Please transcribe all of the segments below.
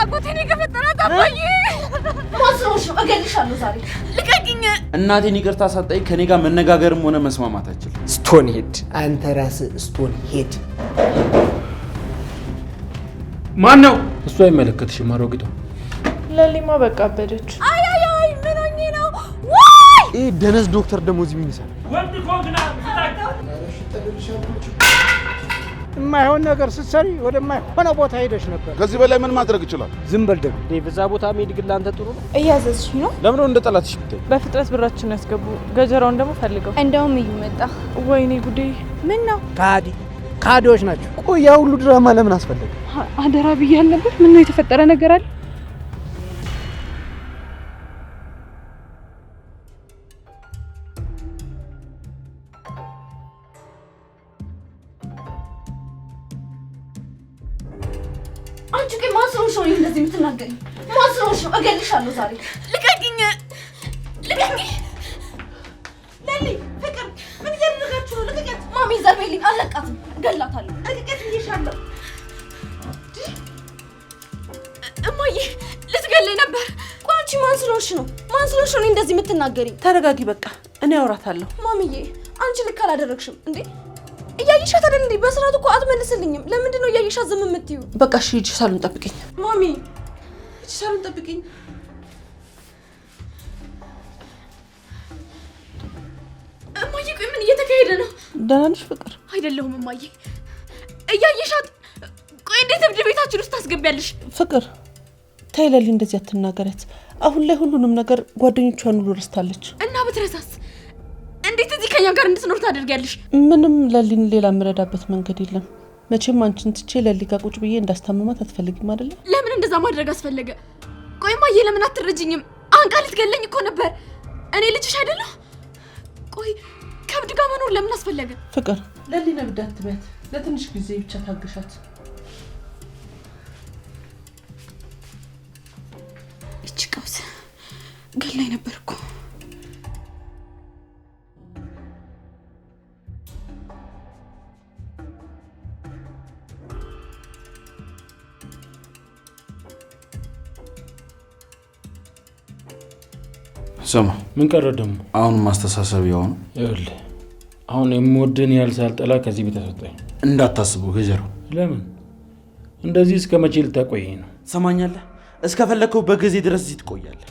አጎቴን የገፈጠራት አባዬ ማስሮሽ እገልሻለሁ ዛሬ ልቀቂኝ። እናቴን ይቅርታ ሳጣይ ከኔ ጋር መነጋገርም ሆነ መስማማት አትችል። ስቶን ሄድ አንተ ራስህ ስቶን ሄድ። ማን ነው? እሱ አይመለከትሽም አሮጊቷ። ለሊማ በቃ አበደች። አይ ምን ሆኜ ነው? ወይ ይሄ ደነዝ ዶክተር ደግሞ እዚህ ምን ይሰራል? ወንድ ኮንግና የማይሆን ነገር ስትሰሪ ወደማይሆነ ቦታ ሄደሽ ነበር። ከዚህ በላይ ምን ማድረግ ይችላል? ዝም በል ደግሞ በዛ ቦታ መሄድ ግን ለአንተ ጥሩ ነው። እያዘዝሽ ነው? ለምን ነው እንደ ጠላትሽ ብታይ? በፍጥነት ብራችን ያስገቡ። ገጀራውን ደግሞ ፈልገው። እንደውም እዩ መጣ። ወይኔ ጉዴ! ምን ነው? ካዲዎች ናቸው። ቆይ ያ ሁሉ ድራማ ለምን አስፈለገ? አደራ ብያል ነበር። ምን ነው የተፈጠረ ነገር አለ? አንቺ ግን ማስሮሽ ነው እንደዚህ የምትናገሪኝ? ማስሮሽ ነው እገልሻለሁ ዛሬ። ልቀቂኝ! ለሊ ፍቅር ምን እያደረጋችሁ ነው? ልቀቂያት! ማሚ ዘርቤልኝ አለቃትም ገላታለሁ። ልቀቂያት ብዬሻለሁ። እማዬ ልትገለኝ ነበር። ቆይ አንቺ ማን ስለሆንሽ ነው እንደዚህ የምትናገሪኝ? ተረጋጊ በቃ እኔ አውራታለሁ። ማሚዬ አንቺ ልክ አላደረግሽም እንዴ? እያየሻት አይደል እንዴ? በስርዓቱ እኮ አትመልስልኝም። ለምንድን ነው እያየሻት ዝም የምትይው? በቃ እሺ ሂጂ ሳሎን ጠብቂኝ። ማሚ ሂጂ ሳሎን ጠብቂኝ። እማዬ ቆይ ምን እየተካሄደ ነው? ደህና ነሽ ፍቅር? አይደለሁም እማዬ። እያየሻት ቆይ እንዴት እብድ ቤታችን ውስጥ ታስገቢያለሽ? ፍቅር ተይ ለሊ እንደዚህ አትናገሪያት። አሁን ላይ ሁሉንም ነገር ጓደኞቿን ሁሉ ረስታለች። እና ብትረሳስ እንዴት እዚህ ከኛ ጋር እንድትኖር ታደርጊያለሽ? ምንም ለሊን ሌላ የምረዳበት መንገድ የለም። መቼም አንቺን ትቼ ለሊ ጋር ቁጭ ብዬ እንዳስታመማት አትፈልጊም አይደለ? ለምን እንደዛ ማድረግ አስፈለገ? ቆይ እማዬ ለምን አትረጅኝም? አንቃ ልትገለኝ እኮ ነበር። እኔ ልጅሽ አይደለሁ? ቆይ ከብድ ጋር መኖር ለምን አስፈለገ? ፍቅር ለሊን እብድ አትበያት። ለትንሽ ጊዜ ብቻ ታግሻት። እቺ ቀውስ ገላይ ነበር እኮ። ስማ ምን ቀረ ደግሞ? አሁን ማስተሳሰብ ያው ነው። ይኸውልህ አሁን የምወድን ያህል ሳልጠላ ከዚህ ቤት አስወጣኝ። እንዳታስቡ ገጀራው። ለምን እንደዚህ እስከ መቼ ልታቆየኝ ነው? ሰማኛለህ? እስከፈለከው በጊዜ ድረስ እዚህ ትቆያለህ።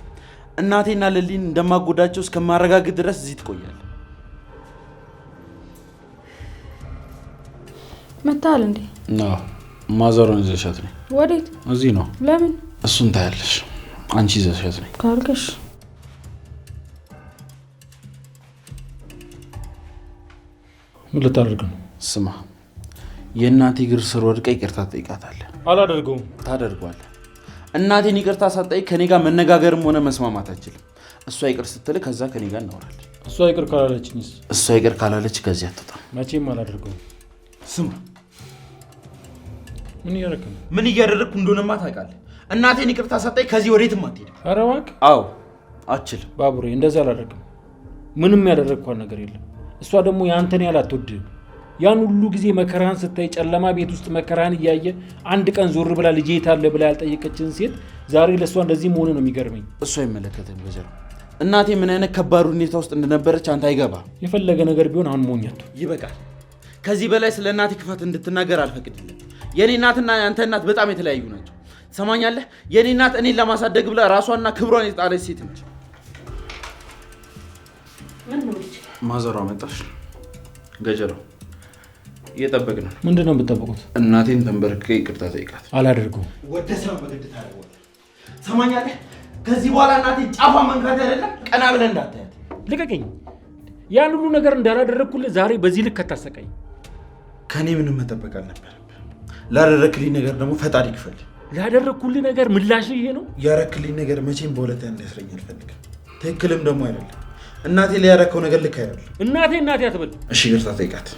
እናቴና ለሊን እንደማጎዳቸው እስከማረጋግጥ ድረስ እዚህ ትቆያለህ። መታል እንዴ? አዎ ማዘሯን ይዘሻት ነኝ። ወዴት? እዚህ ነው። ለምን? እሱን ታያለሽ። አንቺ ይዘሻት ነኝ ካልከሽ ምን ልታደርግ ነው? ስማ የእናቴ እግር ስር ወድቀ ይቅርታ ትጠይቃታለህ። አላደርገውም። ታደርጓለህ። እናቴን ይቅርታ ሳትጠይቅ ከኔ ጋር መነጋገርም ሆነ መስማማት አትችልም። እሷ ይቅር ስትል ከዛ ከኔ ጋር እናወራለን። እሷ ይቅር ካላለችኝስ? እሷ ይቅር ካላለች ከዚህ አትወጣም። መቼም አላደርገውም። ስማ ምን እያደረክ ነው? ምን እያደረግኩ እንደሆነማ ታውቃለህ። እናቴን ይቅርታ ሳትጠይቅ ከዚህ ወዴትም አትሄድም። ኧረ እባክህ። አዎ አትችልም። ባቡሬ እንደዛ አላደርግም። ምንም ያደረግኳት ነገር የለም። እሷ ደግሞ ያንተን ያህል አትወድህም። ያን ሁሉ ጊዜ መከራን ስታይ ጨለማ ቤት ውስጥ መከራን እያየ አንድ ቀን ዞር ብላ ልጄ የታለ ብላ ያልጠየቀችን ሴት ዛሬ ለእሷ እንደዚህ መሆኑ ነው የሚገርመኝ። እሷ አይመለከትም ገጀራው። እናቴ ምን አይነት ከባድ ሁኔታ ውስጥ እንደነበረች አንተ አይገባም። የፈለገ ነገር ቢሆን አሁን ሞኛቱ ይበቃል። ከዚህ በላይ ስለ እናቴ ክፋት እንድትናገር አልፈቅድልም። የኔ እናትና ያንተ እናት በጣም የተለያዩ ናቸው። ሰማኛለህ? የኔ እናት እኔን ለማሳደግ ብላ ራሷና ክብሯን የጣለች ሴት ነች። ማዘሯ መጣሽ። ገጀራው እየጠበቅን ነው። ምንድን ነው የምትጠብቁት? እናቴን ተንበርክኬ ይቅርታ ጠይቃት። አላደርገውም። ወደ ሰው በግድ ታደርገዋለህ። ሰማኛለህ? ከዚህ በኋላ እናቴ ጫፏ መንካት አይደለም ቀና ብለህ እንዳታያት። ልቀቀኝ። ያን ሁሉ ነገር እንዳላደረግኩልህ ዛሬ በዚህ ልክ አታሰቃኝ። ከኔ ምንም መጠበቅ አልነበረብህ። ላደረክልኝ ነገር ደግሞ ፈጣሪ ይክፈል። ላደረግኩልህ ነገር ምላሽ ይሄ ነው? ያረክልኝ ነገር መቼም በሁለተኛ እንዳይስረኝ አልፈልግም። ትክክልም ደግሞ አይደለም። እናቴ ላይ ያረከው ነገር ልክ አይደለም። እናቴ አትበል። እሺ ይቅርታ ጠይቃት።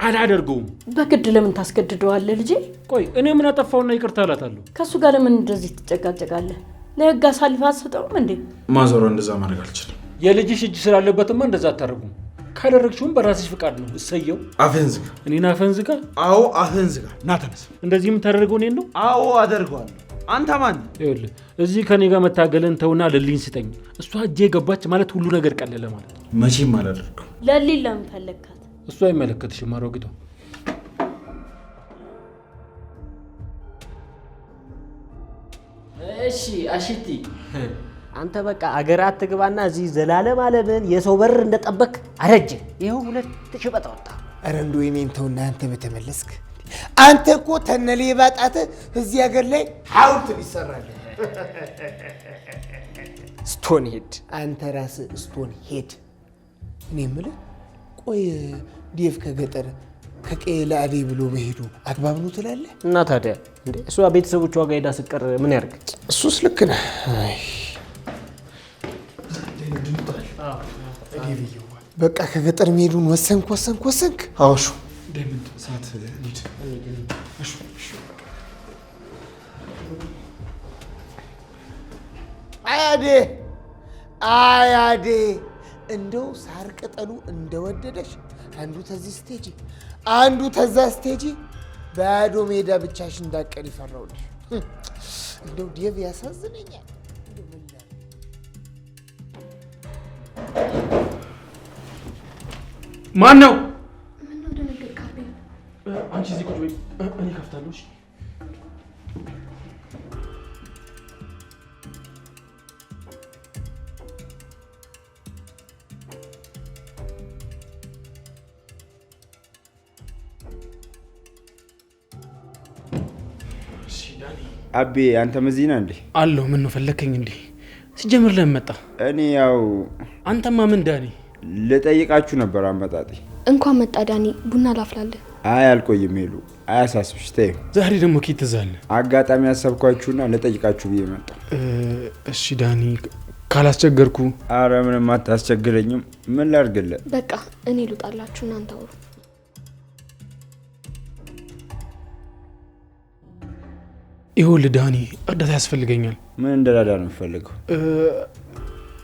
አላደርገውም። በግድ ለምን ታስገድደዋለህ ልጄ? ቆይ እኔ ምን አጠፋውና ይቅርታ እላታለሁ? ከሱ ጋር ለምን እንደዚህ ትጨቃጨቃለህ? ለህግ አሳልፈህ አትሰጠውም እንዴ? ማዘሯ እንደዛ ማድረግ አልችልም። የልጅሽ እጅ ስላለበትማ እንደዛ አታደርጉም። ካደረግሽውም በራስሽ ፍቃድ ነው። እሰየው። አፍህን ዝጋ። እኔን አፍህን ዝጋ? አዎ አፍህን ዝጋ። ና ተነስ። እንደዚህ የምታደርገው እኔን ነው? አዎ አደርገዋለሁ። አንተ ማን? ይኸውልህ እዚህ ከኔ ጋር መታገልን ተውና ለሊን ስጠኝ። እሷ እጄ ገባች ማለት ሁሉ ነገር ቀለለ ማለት። መቼም አላደርገው። ለሊን ለምን ፈለግካት? እሷ አይመለከትሽም አሮጊቷ። እሺ አሽቲ አንተ በቃ አገራት ትግባና እዚህ ዘላለም አለምን የሰው በር እንደጠበቅ አረጀ። ይኸው 2000 በጣ ወጣ። ኧረ እንደው የኔን ተውና አንተ በተመለስክ። አንተ እኮ ተነሌ ባጣተ እዚህ ሀገር ላይ ሐውልት ሊሰራል። ስቶን ሄድ አንተ ራስህ ስቶን ሄድ። እኔ የምልህ ቆይ ዴቭ ከገጠር ከቀይ ለአዴ ብሎ መሄዱ አግባብ ነው ትላለህ? እና ታዲያ እንዴ እሷ ቤተሰቦቿ ጋር ሄዳ ስቀር ምን ያርግ? እሱስ ልክ ነህ። በቃ ከገጠር መሄዱን ወሰንክ? አዎሹ ዳይመንድ ሰዓት ሊድ አያዴ እንደው ሳር ቅጠሉ እንደወደደሽ አንዱ ተዚህ ስቴጂ አንዱ ተዛ ስቴጂ ባዶ ሜዳ ብቻሽ እንዳቀል ይፈራውልሽ። እንደው ዴቭ ያሳዝነኛል። ማን ነው? ምን ነው ደነገጥካብኝ? አንቺ እዚህ ቁጭ በይ፣ እኔ ከፍታለሁ። እሺ አቤ አንተም እዚህ ነህ እንዴ? አለሁ። ምን ነው ፈለከኝ እንዴ? ሲጀምር ለምን መጣ? እኔ ያው አንተማ ምን ዳኒ? ልጠይቃችሁ ነበር አመጣጤ። እንኳን መጣ ዳኒ። ቡና ላፍላለህ? አይ አልቆይም ሄሉ፣ አያሳስብሽ ተይው። ዛሬ ደግሞ ኪት ትዛለ። አጋጣሚ ያሰብኳችሁና ልጠይቃችሁ ብዬ መጣሁ። እሺ ዳኒ ካላስቸገርኩ? አረ ምንም አታስቸግረኝም። ምን ላድርግልህ? በቃ እኔ ልውጣላችሁ እናንተ አውሩ። ይኸውልህ ዳኒ እርዳታ ያስፈልገኛል። ምን እንደራዳ ነው የምፈልገው?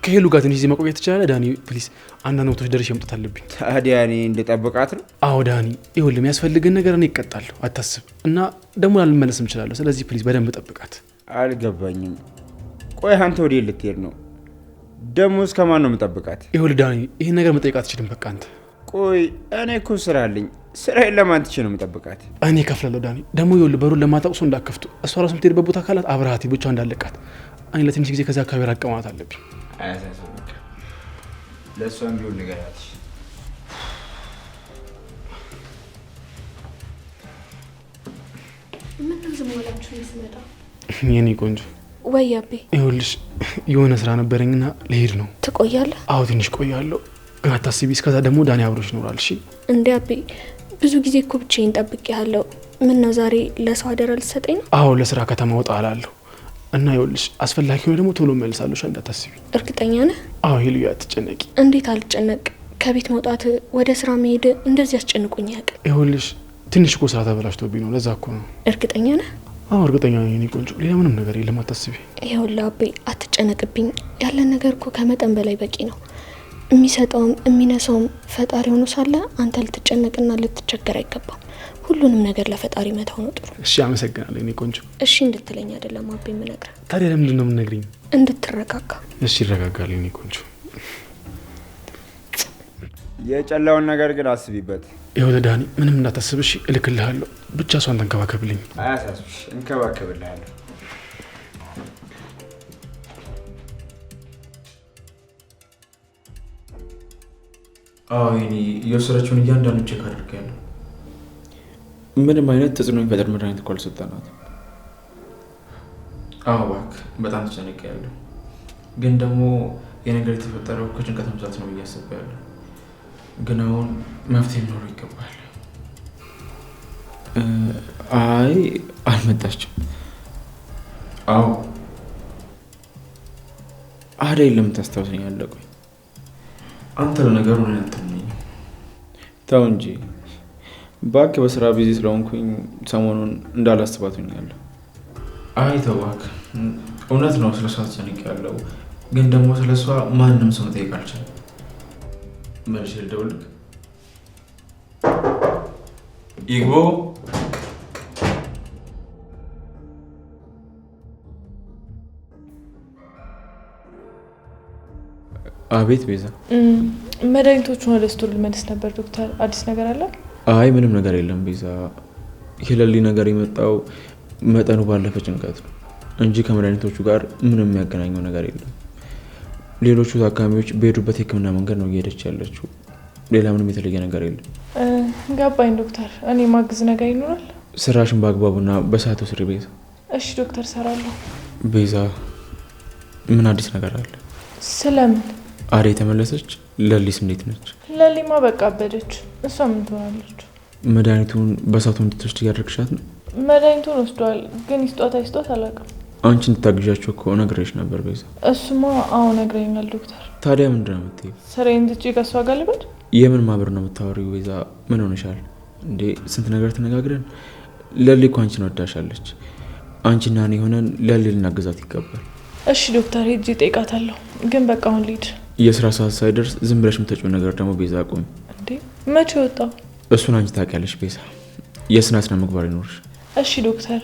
ከሄሉ ጋር ትንሽ ጊዜ መቆየት ትችላለህ ዳኒ? ፕሊዝ አንዳንድ ቦታዎች ደርሼ መምጣት አለብኝ። ታዲያ እኔ እንድጠብቃት ነው? አዎ ዳኒ ይኸውልህ የሚያስፈልግን ነገር እኔ እቀጣለሁ፣ አታስብ። እና ደግሞ ላልመለስም እችላለሁ። ስለዚህ ፕሊዝ በደንብ ጠብቃት። አልገባኝም። ቆይ አንተ ወዴት ልትሄድ ነው? ደግሞ እስከማን ነው የምጠብቃት? ይኸውልህ ዳኒ ይህን ነገር መጠየቅ አትችልም። በቃ አንተ ቆይ እኔ እኮ ስራ አለኝ። ስራዬን ለማን ትቼ ነው የምጠብቃት? እኔ እከፍላለሁ ዳኒ። ደግሞ ይኸውልህ በሩን ለማታውቅ ሰው እንዳከፍቱ። እሷ ራሱ የምትሄድበት ቦታ ካላት አብረሃት ብቻ እንዳለቃት። እኔ ለትንሽ ጊዜ ከዚያ አካባቢ ራቅ ማለት አለብኝ። አያሳስብም። ለእሷም ቢሆን ንገራት። ምነው ዝም ብላችሁ ስመጣ? የኔ ቆንጆ ወይ አቤ፣ ይኸውልሽ የሆነ ስራ ነበረኝና ልሄድ ነው። ትቆያለህ? አዎ ትንሽ ቆያለሁ፣ ግን አታስቢ። እስከዛ ደግሞ ዳኒ አብሮሽ ይኖራል። እሺ እንዴ አቤ፣ ብዙ ጊዜ እኮ ብቻዬን ጠብቄሃለሁ። ምን ነው ዛሬ ለሰው አደራ ልትሰጠኝ ነው? አዎ ለስራ ከተማ ወጣ እላለሁ እና ይኸውልሽ አስፈላጊ ሆነ ደግሞ ቶሎ መልሳለሁ። እንዳታስቢ። እርግጠኛ ነህ? አዎ ሄሉዬ አትጨነቂ። እንዴት አልጨነቅ? ከቤት መውጣት ወደ ስራ መሄድ እንደዚህ አስጨንቆኝ ያውቃል? ይኸውልሽ ትንሽ እኮ ስራ ተበላሽቶብኝ ነው፣ ለዛ እኮ ነው። እርግጠኛ ነህ? አዎ እርግጠኛ ነኝ የኔ ቆንጆ፣ ሌላ ምንም ነገር የለም፣ አታስቢ። ይኸውልህ አቤ አትጨነቅብኝ። ያለን ነገር እኮ ከመጠን በላይ በቂ ነው። የሚሰጠውም የሚነሳውም ፈጣሪ ሆኖ ሳለ አንተ ልትጨነቅና ልትቸገር አይገባም። ሁሉንም ነገር ለፈጣሪ መተው ነው ጥሩ። እሺ አመሰግናለሁ የኔ ቆንጆ። እሺ እንድትለኝ አይደለም አቤ የምነግርህ። ታዲያ ለምንድን ነው የምትነግሪኝ? እንድትረጋጋ። እሺ ይረጋጋል የኔ ቆንጆ። የጨላውን ነገር ግን አስቢበት። ይኸውልህ ዳኒ ምንም እንዳታስብ እሺ፣ እልክልሃለሁ። ብቻ እሷን ተንከባከብልኝ። አያሳስብሽ፣ እንከባከብልሃለሁ። አዎ እኔ የወሰደችውን እያንዳንዱ ቼክ አድርጌያለሁ። ምንም አይነት ተጽዕኖ የሚፈጥር መድኃኒት እኮ አልሰጠናትም። አዎ እባክህ በጣም ተጨንቄያለሁ። ግን ደግሞ የነገር የተፈጠረው ከጭንቀት ብዛት ነው ብዬ አስቤያለሁ። ግን አሁን መፍትሄ ሊኖረው ይገባል። አይ አልመጣችም። አዎ አደይ ለምን ታስታውሰኛለህ? ቆይ አንተ ለነገሩ ምን አትመኝ። ተው እንጂ እባክህ፣ በስራ ቢዚ ስለሆንኩኝ ሰሞኑን እንዳላስባት ሆኛለሁ። አይ ተው እባክህ፣ እውነት ነው ስለሷ ተጨንቄያለሁ። ግን ደግሞ ስለሷ ማንም ሰው መጠየቅ አልችልም። መልሼ ልደውልልህ? ይግቦ አቤት ቤዛ። መድኃኒቶቹን ወደ ስቶር ልመልስ ነበር ዶክተር። አዲስ ነገር አለ? አይ ምንም ነገር የለም ቤዛ። የለሊ ነገር የመጣው መጠኑ ባለፈ ጭንቀት ነው እንጂ ከመድኃኒቶቹ ጋር ምንም የሚያገናኘው ነገር የለም። ሌሎቹ ታካሚዎች በሄዱበት የሕክምና መንገድ ነው እየሄደች ያለችው። ሌላ ምንም የተለየ ነገር የለም። ገባኝ ዶክተር። እኔ ማግዝ ነገር ይኖራል? ስራሽን በአግባቡና በሰዓቱ ስሪ ቤዛ። እሺ ዶክተር፣ ሰራለሁ። ቤዛ ምን አዲስ ነገር አለ? ስለምን? አዴ ተመለሰች? ለሊስ እንዴት ነች? ለሊማ በቃ አበደች። እሷ ምን ትሆናለች? መድኃኒቱን በሰዓቱ እንድትወስድ እያደረግሻት ነው? መድኃኒቱን ወስዷል፣ ግን ይስጧት አይስጧት አላውቅም። አንቺ እንድታግዣቸው እኮ ነግሬሽ ነበር ቤዛ። እሱማ አዎ ነግረኛል ዶክተር። ታዲያ ምንድን ነው የምትይው? ስራዬን ትቼ ከእሷ ጋር ልበድ? የምን ማብር ነው የምታወሪው ቤዛ? ምን ሆነሻል እንዴ? ስንት ነገር ተነጋግረን። ለሊ እኮ አንቺን ወዳሻለች። አንቺና እኔ ሆነን ለሊ ልናገዛት ይገባል። እሺ ዶክተር፣ ሄጄ እጠይቃታለሁ። ግን በቃ አሁን ልሂድ። የስራ ሰዓት ሳይደርስ ዝም ብለሽ የምትጪው ነገር ደግሞ ቤዛ አቁሚ። እንዴ መቼ ወጣው? እሱን አንቺ ታውቂያለሽ ቤዛ። የስነ ምግባር ይኖርሽ። እሺ ዶክተር፣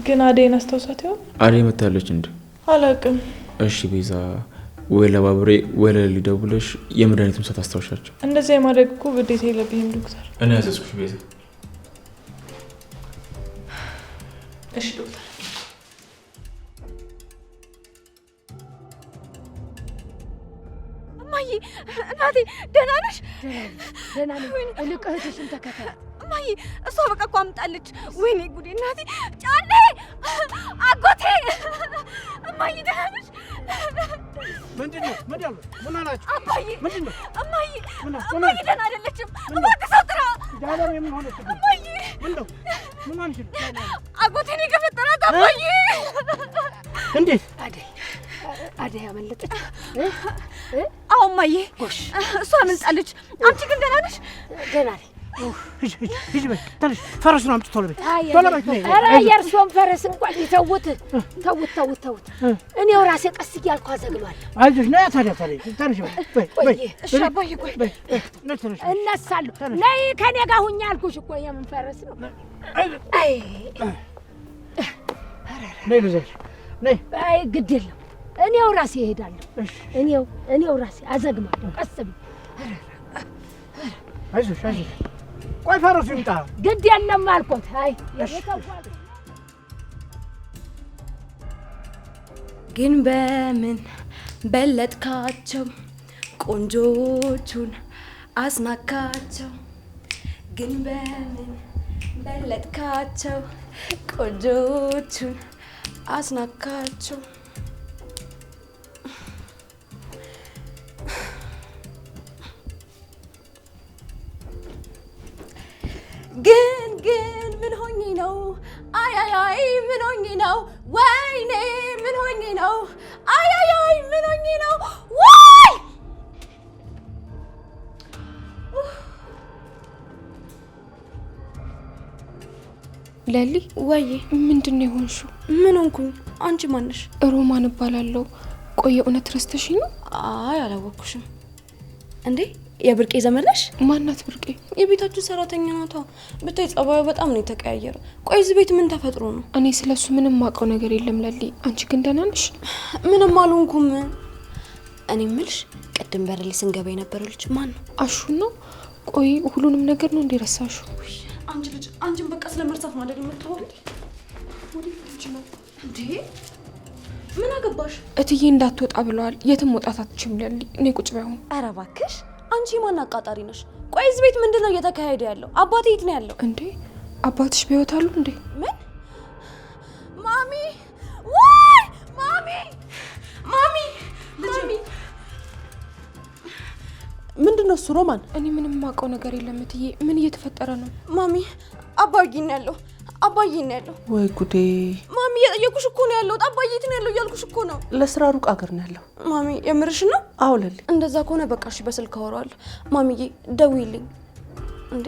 ግን አደይን አስታውሳት ይሆን? አደይ መታለች እንዴ? አላውቅም። እሺ ቤዛ፣ ወይ ለባብሬ ወይ ለሊ ደውለሽ የመድኃኒቱን ሰዓት አስታውሻቸው። እንደዚያ የማድረግ እኮ ግዴታ የለብኝም ዶክተር። እኔ ያዘዝኩሽ ቤዛ። እሺ ዶክተር። እማዬ፣ እናቴ ደህና ነሽ? ደህና ነኝ። እልቅ እህትሽን ተከተል። እማዬ፣ እሷ በቃ እኮ አምጣለች። ወይኔ ጉዴ! እናቴ፣ ጫኔ፣ አጎቴ። እማዬ ደህና ነሽ? ምንድነው? ምን አላችሁ? አባዬ፣ ምንድነው? እማዬ ደህና አይደለችም። እባክህ ሰው ጥራ። ዳለም የምን ሆነች? እማዬ፣ ምንድነው? ምን ሆነች? አጎቴን የገፈጠራት አባዬ። እንዴት? አደይ አመለጠች? አዎ እማዬ፣ እሷ አመልጣለች። አንቺ ግን ደህና ነሽ? ደህና ነኝ። ሂጂ በይ፣ ተነሽ። ፈረሱን አምጪ ቶሎ በይ፣ ቶሎ በይ። ኧረ የእርስዎን ፈረስ እንኳን ተውት። እኔው ራሴ ቀስ እያልኩ አዘግሏለሁ። አይዞሽ፣ ነይ ታዲያ ተነሽ በይ። እሺ አባዬ፣ ቆይ እነሳለሁ። ነይ ከኔ ጋር ሁኚ አልኩሽ እኮ። የምን ፈረስ ነው? ነይ ልዘሽ፣ ነይ። አይ ግድ የለም፣ እኔው ራሴ እሄዳለሁ። እኔው ራሴ አዘግማለሁ ቀስ ብዬ። አይዞሽ። ቆይ ፈረሱ ይምጣ። ግድ የለም አልኩት። አይ ግን በምን በለጥካቸው ቆንጆቹን አስናካቸው? ግን በምን በለጥካቸው ቆንጆቹን አስናካቸው? ግን ምን ሆኜ ነው? አይ ምን ሆኜ ነው? ወይኔ ምን ሆኜ ነው? አይ ምን ሆኜ ነው? ወይ ለሊ፣ ወይ ምንድን ነው የሆንሽው? ምን ሆንኩኝ? አንቺ ማነሽ? ሮማን እባላለሁ። ቆይ እውነት ረስተሽኝ ነው? አይ አላወቅኩሽም። እንዴ የብርቄ ዘመድ ነሽ? ማናት ብርቄ? የቤታችን ሰራተኛ ናታ። ብታይ ጸባዩ በጣም ነው የተቀያየረ። ቆይ እዚህ ቤት ምን ተፈጥሮ ነው? እኔ ስለሱ ምንም ማውቀው ነገር የለም ለሊ። አንቺ ግን ደህና ነሽ? ምንም አልሆንኩም። እኔ የምልሽ ቅድም በር ላይ ስንገባ የነበረው ልጅ ማን ነው? አሹ ነው። ቆይ ሁሉንም ነገር ነው እንዴ ረሳሽው? አንቺ ልጅ አንቺን በቃ ስለመርሳት ማለት የምትሆን እንዴ? ምን አገባሽ? እትዬ እንዳትወጣ ብለዋል። የትም መውጣት አትችይም ለሊ። እኔ ቁጭ ባይሆን። ኧረ እባክሽ አንቺ ማን አቃጣሪ ነሽ? ቆይ እዚህ ቤት ምንድነው እየተካሄደ ያለው? አባቴ የት ነው ያለው? እንዴ አባትሽ በህይወት አሉ እንዴ? ምን? ማሚ! ወይ ማሚ! ምንድነው እሱ? ሮማን፣ እኔ ምንም ማውቀው ነገር የለም እትዬ። ምን እየተፈጠረ ነው? ማሚ አባዬ ነው ያለው። ወይ ጉዴ! ማሚ እየጠየኩሽ እኮ ነው ያለው። አባዬ የት ነው ያለው እያልኩሽ እኮ ነው። ለስራ ሩቅ አገር ነው ያለው። ማሚ የምርሽ ነው? አዎ ለሊ። እንደዛ ከሆነ በቃ እሺ፣ በስልክ አወራዋለሁ። ማሚዬ ደውይልኝ። እንዴ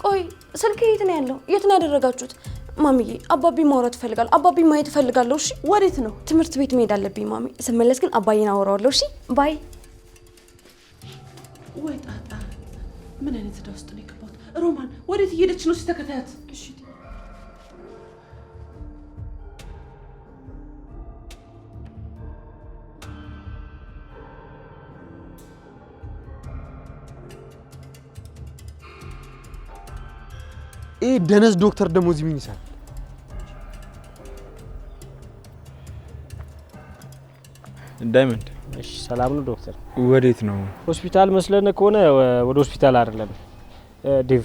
ቆይ ስልክ የት ነው ያለው? የት ነው ያደረጋችሁት? ማሚዬ አባቢ ማውራት እፈልጋለሁ። አባቢ ማየት እፈልጋለሁ። እሺ ወዴት ነው? ትምህርት ቤት መሄድ አለብኝ ማሚ። ስመለስ ግን አባዬን አወራዋለሁ። እሺ ባይ። ወይ ጣጣ! ምን አይነት ዕዳ ውስጥ ነው የገባሁት? ሮማን ወዴት እየሄደች ነው? ሲተከታያት። እሺ ይሄ ደነዝ ዶክተር ደግሞ እዚህ ምን ይሰራል? ዳይመንድ እሺ፣ ሰላም ነው ዶክተር? ወዴት ነው? ሆስፒታል መስለን ከሆነ ወደ ሆስፒታል አይደለም ዴቭ፣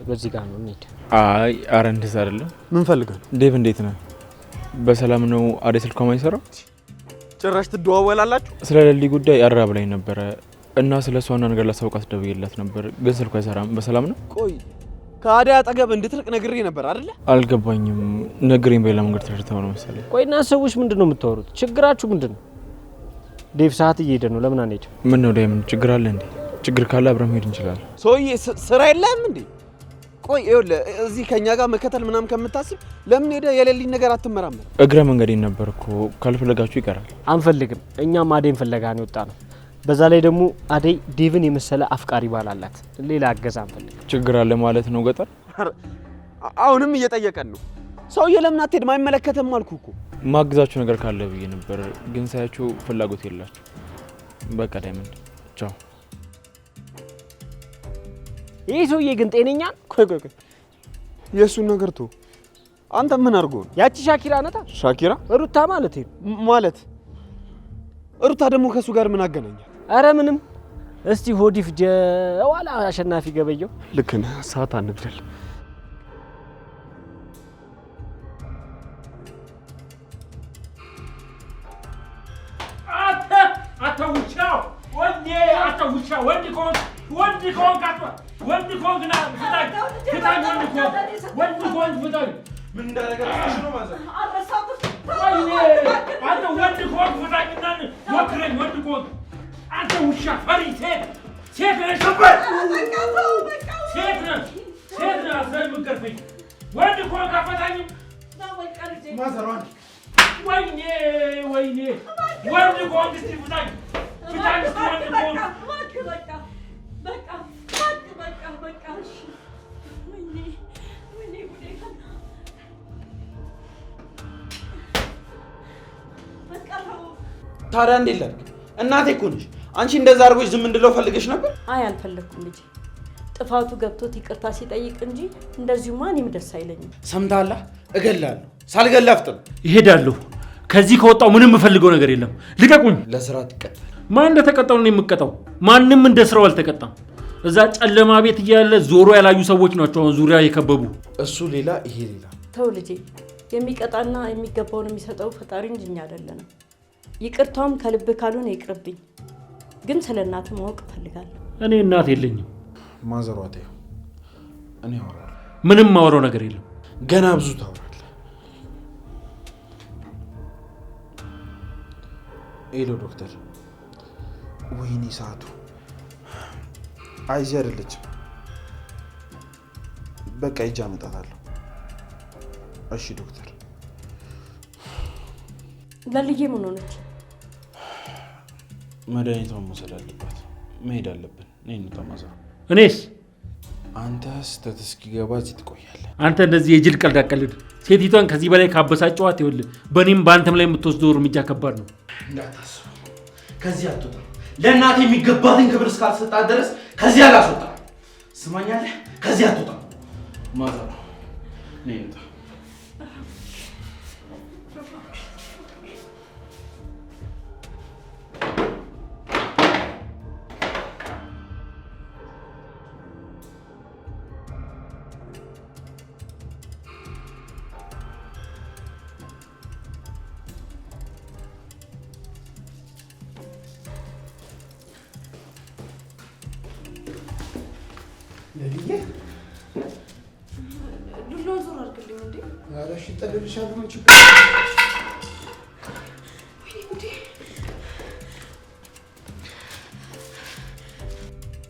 በዚህ ጋር ነው እንሂድ። አይ አረ እንደዛ አይደለም። ምን ፈልገህ ነው? ዴቭ እንዴት ነው? በሰላም ነው? አዴ ስልኳ ማይሰራው? ጭራሽ ትደዋወላላችሁ? ስለ ለሊ ጉዳይ አራ ብላኝ ነበረ እና ስለ እሷና ነገር ላሳውቃት ደውዬላት ነበር፣ ግን ስልኳ አይሰራም። በሰላም ነው? ቆይ ከአደይ አጠገብ እንድትርቅ ነግሬ ነበር አይደለ? አልገባኝም። ነግሬኝ በሌላ መንገድ ተረድተው ነው መሰለኝ። ቆይ እና ሰዎች ምንድነው የምታወሩት? ችግራችሁ ምንድነው? ዴቭ ሰዓት እየሄደ ነው፣ ለምን አንሄድም? ምን ነው ዳይመንድ፣ ችግር አለ እንዴ? ችግር ካለ አብረን መሄድ እንችላለን። ሰውዬ ስራ የለህም እንዴ? ቆይ ይኸውልህ፣ እዚህ ከኛ ጋር መከተል ምናምን ከምታስብ ለምን ሄደህ የሌሊን ነገር አትመራመር? እግረ መንገዴን ነበር እኮ። ካልፈለጋችሁ ይቀራል። አንፈልግም። እኛም አደይን ፍለጋ ነው የወጣ ነው። በዛ ላይ ደግሞ አደይ ዴቭን የመሰለ አፍቃሪ ባል አላት። ሌላ አገዛ አንፈልግም። ችግር አለ ማለት ነው ገጠር? አሁንም እየጠየቀን ነው። ሰውዬ ለምን አትሄድም? አይመለከተም አልኩህ እኮ። ማግዛችሁ ነገር ካለ ብዬ ነበር፣ ግን ሳያችሁ ፍላጎት የላችሁ። በቃ ዳይመንድ ቻው። ይህ ሰውዬ ግን ጤነኛ? ቆይ የእሱን ነገር ቶ አንተ ምን አድርጎ ነው? ያቺ ሻኪራ ነታ። ሻኪራ? ሩታ ማለት ነው። ማለት ሩታ ደግሞ ከእሱ ጋር ምን አገናኛል? አረ ምንም። እስቲ ሆዲፍ ጀዋላ አሸናፊ ገበየው። ልክ ነህ። ሰዓት አንግደል። አተውቻው ወንዴ አተውቻው ወንድ ኮን ካቷ ወንድ ኮን ግና ፍታኝ ወንድ ኮን ፍታኝ። ምን እንዳደረጋችሁ ነው ማለት ወይኔ አንተ ወንድ ኮን ፍታኝ እና ሞክረኝ። ወንድ ኮን አንተ ውሻ ፈሪ ሴት ነሽ ሴት ነህ አሰር ምቀርፈኝ ወንድ ኮን ካፈታኝ ማዘሯን ወይኔ ወንድ ኮን እስቲ ፍታኝ እስቲ ወንድ ኮን ታዲያ እንዴት ላድርግ? እናቴ እኮ ነሽ። አንቺ እንደዛ አድርጎሽ ዝም እንድለው ፈልገሽ ነበር? አይ አልፈለኩም ልጄ። ጥፋቱ ገብቶት ይቅርታ ሲጠይቅ እንጂ እንደዚሁማ እኔም ደስ አይለኝም። ሰምታላ? እገላለሁ። ሳልገላ አፍጥም እሄዳለሁ። ከዚህ ከወጣው ምንም የምፈልገው ነገር የለም። ልቀቁኝ። ለስራ ትቀጣል። ማን እንደተቀጣው ነው የምቀጣው? ማንም እንደ ስራው አልተቀጣም። እዛ ጨለማ ቤት እያለ ዞሮ ያላዩ ሰዎች ናቸው አሁን ዙሪያ የከበቡ። እሱ ሌላ፣ ይሄ ሌላ። ተው ልጄ፣ የሚቀጣና የሚገባውን የሚሰጠው ፈጣሪ እንጂ እኛ አይደለንም። ይቅርታውም ከልብ ካልሆነ ይቅርብኝ። ግን ስለ እናት ማወቅ እፈልጋለሁ። እኔ እናት የለኝም። ማዘሯ ተይው፣ እኔ አወራለሁ። ምንም ማወራው ነገር የለም። ገና ብዙ ታወራለህ። ሄሎ ዶክተር። ወይኔ ሰዓቱ። አይዚ አይደለችም። በቃ ሂጅ አመጣታለሁ። እሺ ዶክተር። ለልዬ ምን ሆነች? መድኃኒቷን መውሰድ አለባት። መሄድ አለብን። ነይ እንውጣ ማዘሯ። እኔስ? አንተ ስህተት እስኪገባ እዚህ ትቆያለህ። አንተ እንደዚህ የጅል ቀልድ አትቀልድ። ሴቲቷን ከዚህ በላይ ካበሳጨዋት ይኸውልህ፣ በእኔም በአንተም ላይ የምትወስደው እርምጃ ከባድ ነው። እንዳታስብ፣ ከዚህ አትወጣም። ለእናቴ የሚገባትን ክብር እስካልሰጣት ድረስ ከዚህ አላስወጣም። ስማኛለህ? ከዚህ አትወጣም። ማዘሯ ነይ እንውጣ። ለልዬ ዱላውን ዞር አድርግልኝ እንዴ! ኧረ እሺ እጠልልሻለሁ። ምን ችግር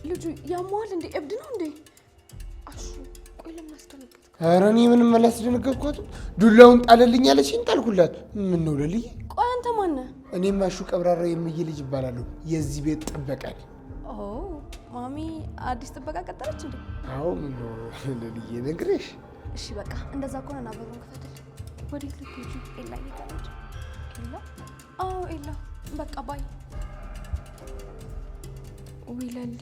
ልጁ ያሟል እንዴ? እብድ ነው እንዴ? አሹ ቆይ ለምን አስደነገጥኩ? ኧረ እኔ ምንም አላስደነገጥኳትም። ዱላውን ጣለልኝ አለችኝ፣ ጣልኩላት። ምን ነው ለልዬ? ቆይ አንተ ማን ነህ? እኔም አሹ ቀብራራ የምዬ ልጅ ይባላለሁ። የዚህ ቤት ጥበቃ ነኝ። ኦ ማሚ አዲስ ጥበቃ ቀጠረች እንዴ? አዎ ምን ነው ለልዬ ነግሬሽ? እሺ በቃ እንደዛ ከሆነ ና በሩን ክፈትል። ወዴት ልትሄጂ? ኤላ እየታለች። ኤላ? አዎ ኤላ። በቃ ባይ። ወይ ለሊ፣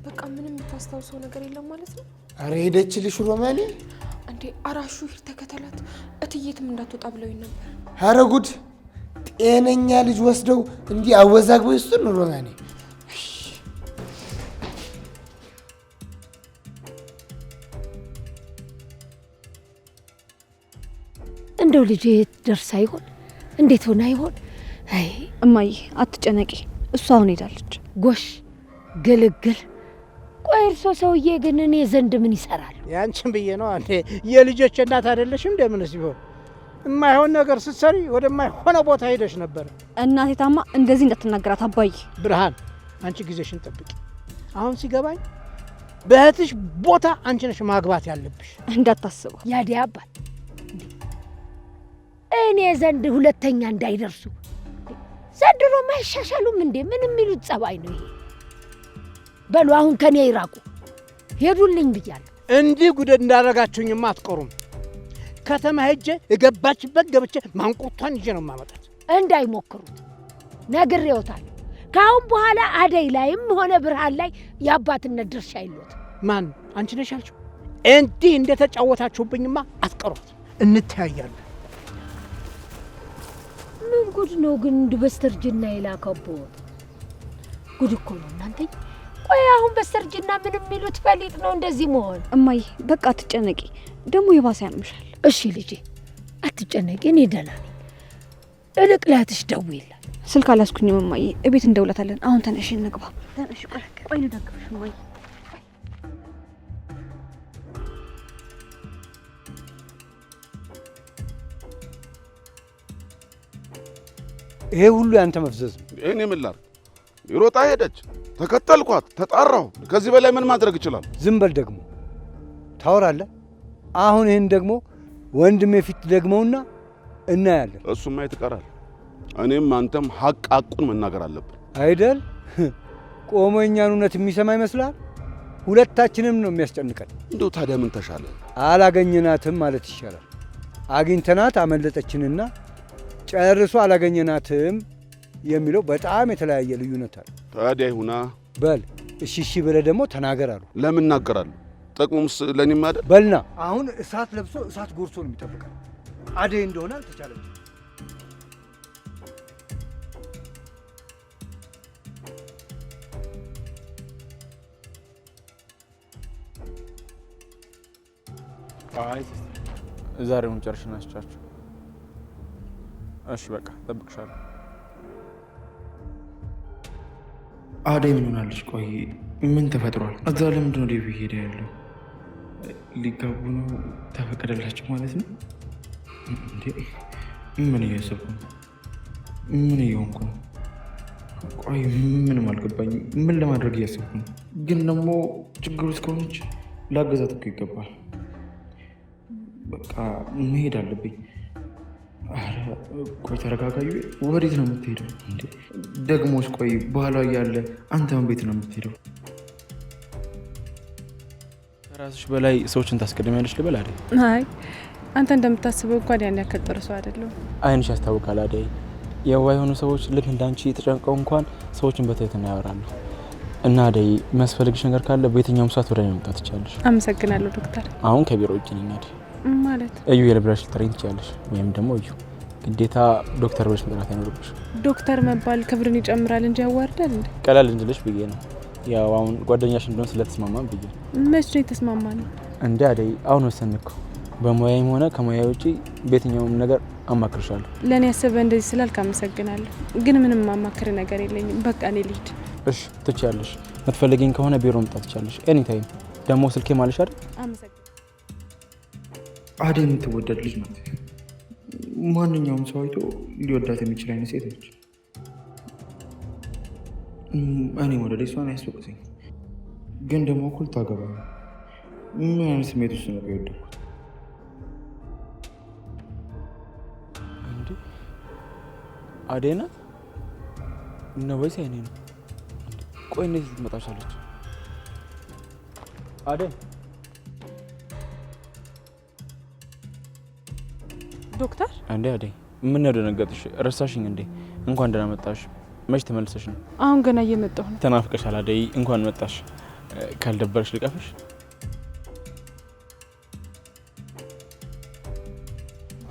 በቃ ምንም የምታስታውሰው ነገር የለም ማለት ነው? አረ ሄደችልሽ ሮማኔ እንዴ? አራሹ ሂድ ተከተላት፣ እትዬትም እንዳትወጣ ብለውኝ ነበር። አረ ጉድ! ጤነኛ ልጅ ወስደው እንዲህ አወዛግበው ይስጡን ሮማኔ። እንደው ልጅ ደርሳ ይሆን? እንዴት ሆና ይሆን? አይ እማዬ አትጨነቂ፣ እሷ አሁን ሄዳለች። ጎሽ ግልግል። ቆይ እርሶ ሰውዬ ግን እኔ ዘንድ ምን ይሰራል? ያንቺን ብዬ ነው አንዴ የልጆች እናት አይደለሽም? እንደምንስ ቢሆን የማይሆን ነገር ስትሰሪ ወደማይሆነው ቦታ ሄደሽ ነበር። እናቴ ታማ እንደዚህ እንዳትናገራት አባዬ። ብርሃን አንቺ ጊዜሽን ጠብቂ። አሁን ሲገባኝ በእህትሽ ቦታ አንቺ ነሽ ማግባት ያለብሽ። እንዳታስበው ያዲያ አባት እኔ ዘንድ ሁለተኛ እንዳይደርሱ። ዘንድሮ ማይሻሻሉም እንዴ? ምን የሚሉት ጸባይ ነው ይሄ? በሉ አሁን ከኔ ይራቁ፣ ሄዱልኝ ብያለሁ። እንዲህ ጉድ እንዳረጋችሁኝማ አትቀሩም። ከተማ ሄጄ የገባችበት ገብቼ ማንቁርቷን ይዤ ነው የማመጣት። እንዳይሞክሩት ነግሬዎታለሁ። ከአሁን በኋላ አደይ ላይም ሆነ ብርሃን ላይ የአባትነት ድርሻ የለዎት። ማን አንቺ ነሽ ያልሽው? እንዲህ እንደተጫወታችሁብኝማ አትቀሩት፣ እንተያያለን። ምን ጉድ ነው ግን በስተርጅና የላከቦት? ጉድ እኮ ነው እናንተ። ቆይ አሁን በስተርጅና ምን የሚሉት ፈሊጥ ነው እንደዚህ መሆን? እማዬ በቃ አትጨነቂ፣ ደግሞ የባሰ ያምሻል። እሺ ልጄ አትጨነቂ፣ እኔ ደህና ነኝ። እልቅ ላትሽ ደውይላት። ስልክ አላስኩኝም እማዬ፣ እቤት እንደውላታለን። አሁን ተነሽ እንግባ። ተነሽ፣ ቆይ ልደግፍሽ እማዬ። ይሄ ሁሉ ያንተ መፍዘዝ ነው። እኔ ምን ላድርግ? ሮጣ ሄደች፣ ተከተልኳት፣ ተጣራሁ። ከዚህ በላይ ምን ማድረግ ይችላል? ዝም በል ደግሞ ታወራለህ። አሁን ይህን ደግሞ ወንድሜ ፊት ደግመውና እናያለን። እሱማ የት ይቀራል? እኔም አንተም ሐቁን መናገር አለብን አይደል? ቆሞ እኛን እውነት የሚሰማ ይመስላል? ሁለታችንም ነው የሚያስጨንቀን። እንደው ታዲያ ምን ተሻለ? አላገኘናትም ማለት ይሻላል። አግኝተናት አመለጠችንና ጨርሶ አላገኘናትም የሚለው በጣም የተለያየ ልዩነት አለ። ታዲያ ይሁና በል እሺ እሺ ብለህ ደግሞ ተናገር አሉ። ለምን እናገራለሁ? ጥቅሙስ ለኔም አይደል? በልና አሁን እሳት ለብሶ እሳት ጎርሶ ነው የሚጠብቀው። አደይ እንደሆነ አልተቻለም። አይ ዛሬውን ጨርሽና አስቻችሁ። እሺ በቃ ጠብቅሻለሁ። አደይ ምን ሆናለች? ቆይ ምን ተፈጥሯል? እዛ ለምንድን ነው ዴቪ ሄደ ያለው? ሊጋቡ ነው? ተፈቀደላችሁ ማለት ነው እንዴ? ምን እያሰብኩ ነው? ምን እየሆንኩ ነው? ቆይ ምንም አልገባኝም። ምን ለማድረግ እያሰብኩ ነው? ግን ደግሞ ችግሩ እስከሆነች ላገዛት እኮ ይገባል። በቃ መሄድ አለብኝ። ኧረ ቆይ ተረጋጋዩ። ወዴት ነው የምትሄደው እንዴ? ደግሞስ ቆይ ባህሏ እያለ አንተም ቤት ነው የምትሄደው? ከራስሽ በላይ ሰዎችን ታስቀድሚያለሽ ልበል አይደል? አይ አንተ እንደምታስበው እንኳን ያን ያክል ጥሩ ሰው አይደለሁም። አይንሽ ያስታውቃል አደይ። የዋህ የሆኑ ሰዎች ልክ እንዳንቺ የተጨንቀው እንኳን ሰዎችን በትህትና ያወራሉ። እና አደይ የሚያስፈልግሽ ነገር ካለ በየትኛውም ሰዓት ወደ እኔ መምጣት ትችላለሽ። አመሰግናለሁ ዶክተር። አሁን ከቢሮ ውጭ ነኝ አደይ። ማለት እዩ የልብላሽ ልትጠሪኝ ትችላለሽ፣ ወይም ደግሞ እዩ። ግዴታ ዶክተር ብለሽ መጥራት አይኖርብሽ። ዶክተር መባል ክብርን ይጨምራል እንጂ ያዋርዳል እንዴ? ቀላል እንድልሽ ብዬ ነው። ያው አሁን ጓደኛሽ እንደሆነ ስለተስማማን ብዬ ነው። መች ነው የተስማማነው? እንደ አደይ አሁን ወሰን እኮ በሙያዬም ሆነ ከሙያዬ ውጪ በየትኛውም ነገር አማክርሻለሁ። ለእኔ ያሰበ እንደዚህ ስላልክ አመሰግናለሁ፣ ግን ምንም ማማክር ነገር የለኝም። በቃ እኔ ልሂድ። እሺ ትችያለሽ። የምትፈልጊኝ ከሆነ ቢሮ መምጣት ትችያለሽ። ኤኒታይም። ደግሞ ስልኬ ማለሽ አይደል? አመሰግናለሁ። አደይ የምትወደድ ልጅ ናት። ማንኛውም ሰው አይቶ ሊወዳት የሚችል አይነት ሴት ነች። እኔ ወደ እሷን አያስወቅሰኝ፣ ግን ደግሞ እኩል ታገባ። ምን አይነት ስሜት ውስጥ ነው የወደድኩት? እንዴ አደይ ናት ነው ወይስ አይኔ ነው? ቆይ እንዴት ልትመጣ ቻለች? አደይ ዶክተር እንዴ አደይ ምን ነው ደነገጥሽ? ረሳሽኝ እንዴ? እንኳን ደህና መጣሽ። መች ተመልሰሽ ነው? አሁን ገና እየመጣሁ ነው። ተናፍቀሻል አደይ። እንኳን መጣሽ። ካልደበረሽ ልቀፍሽ?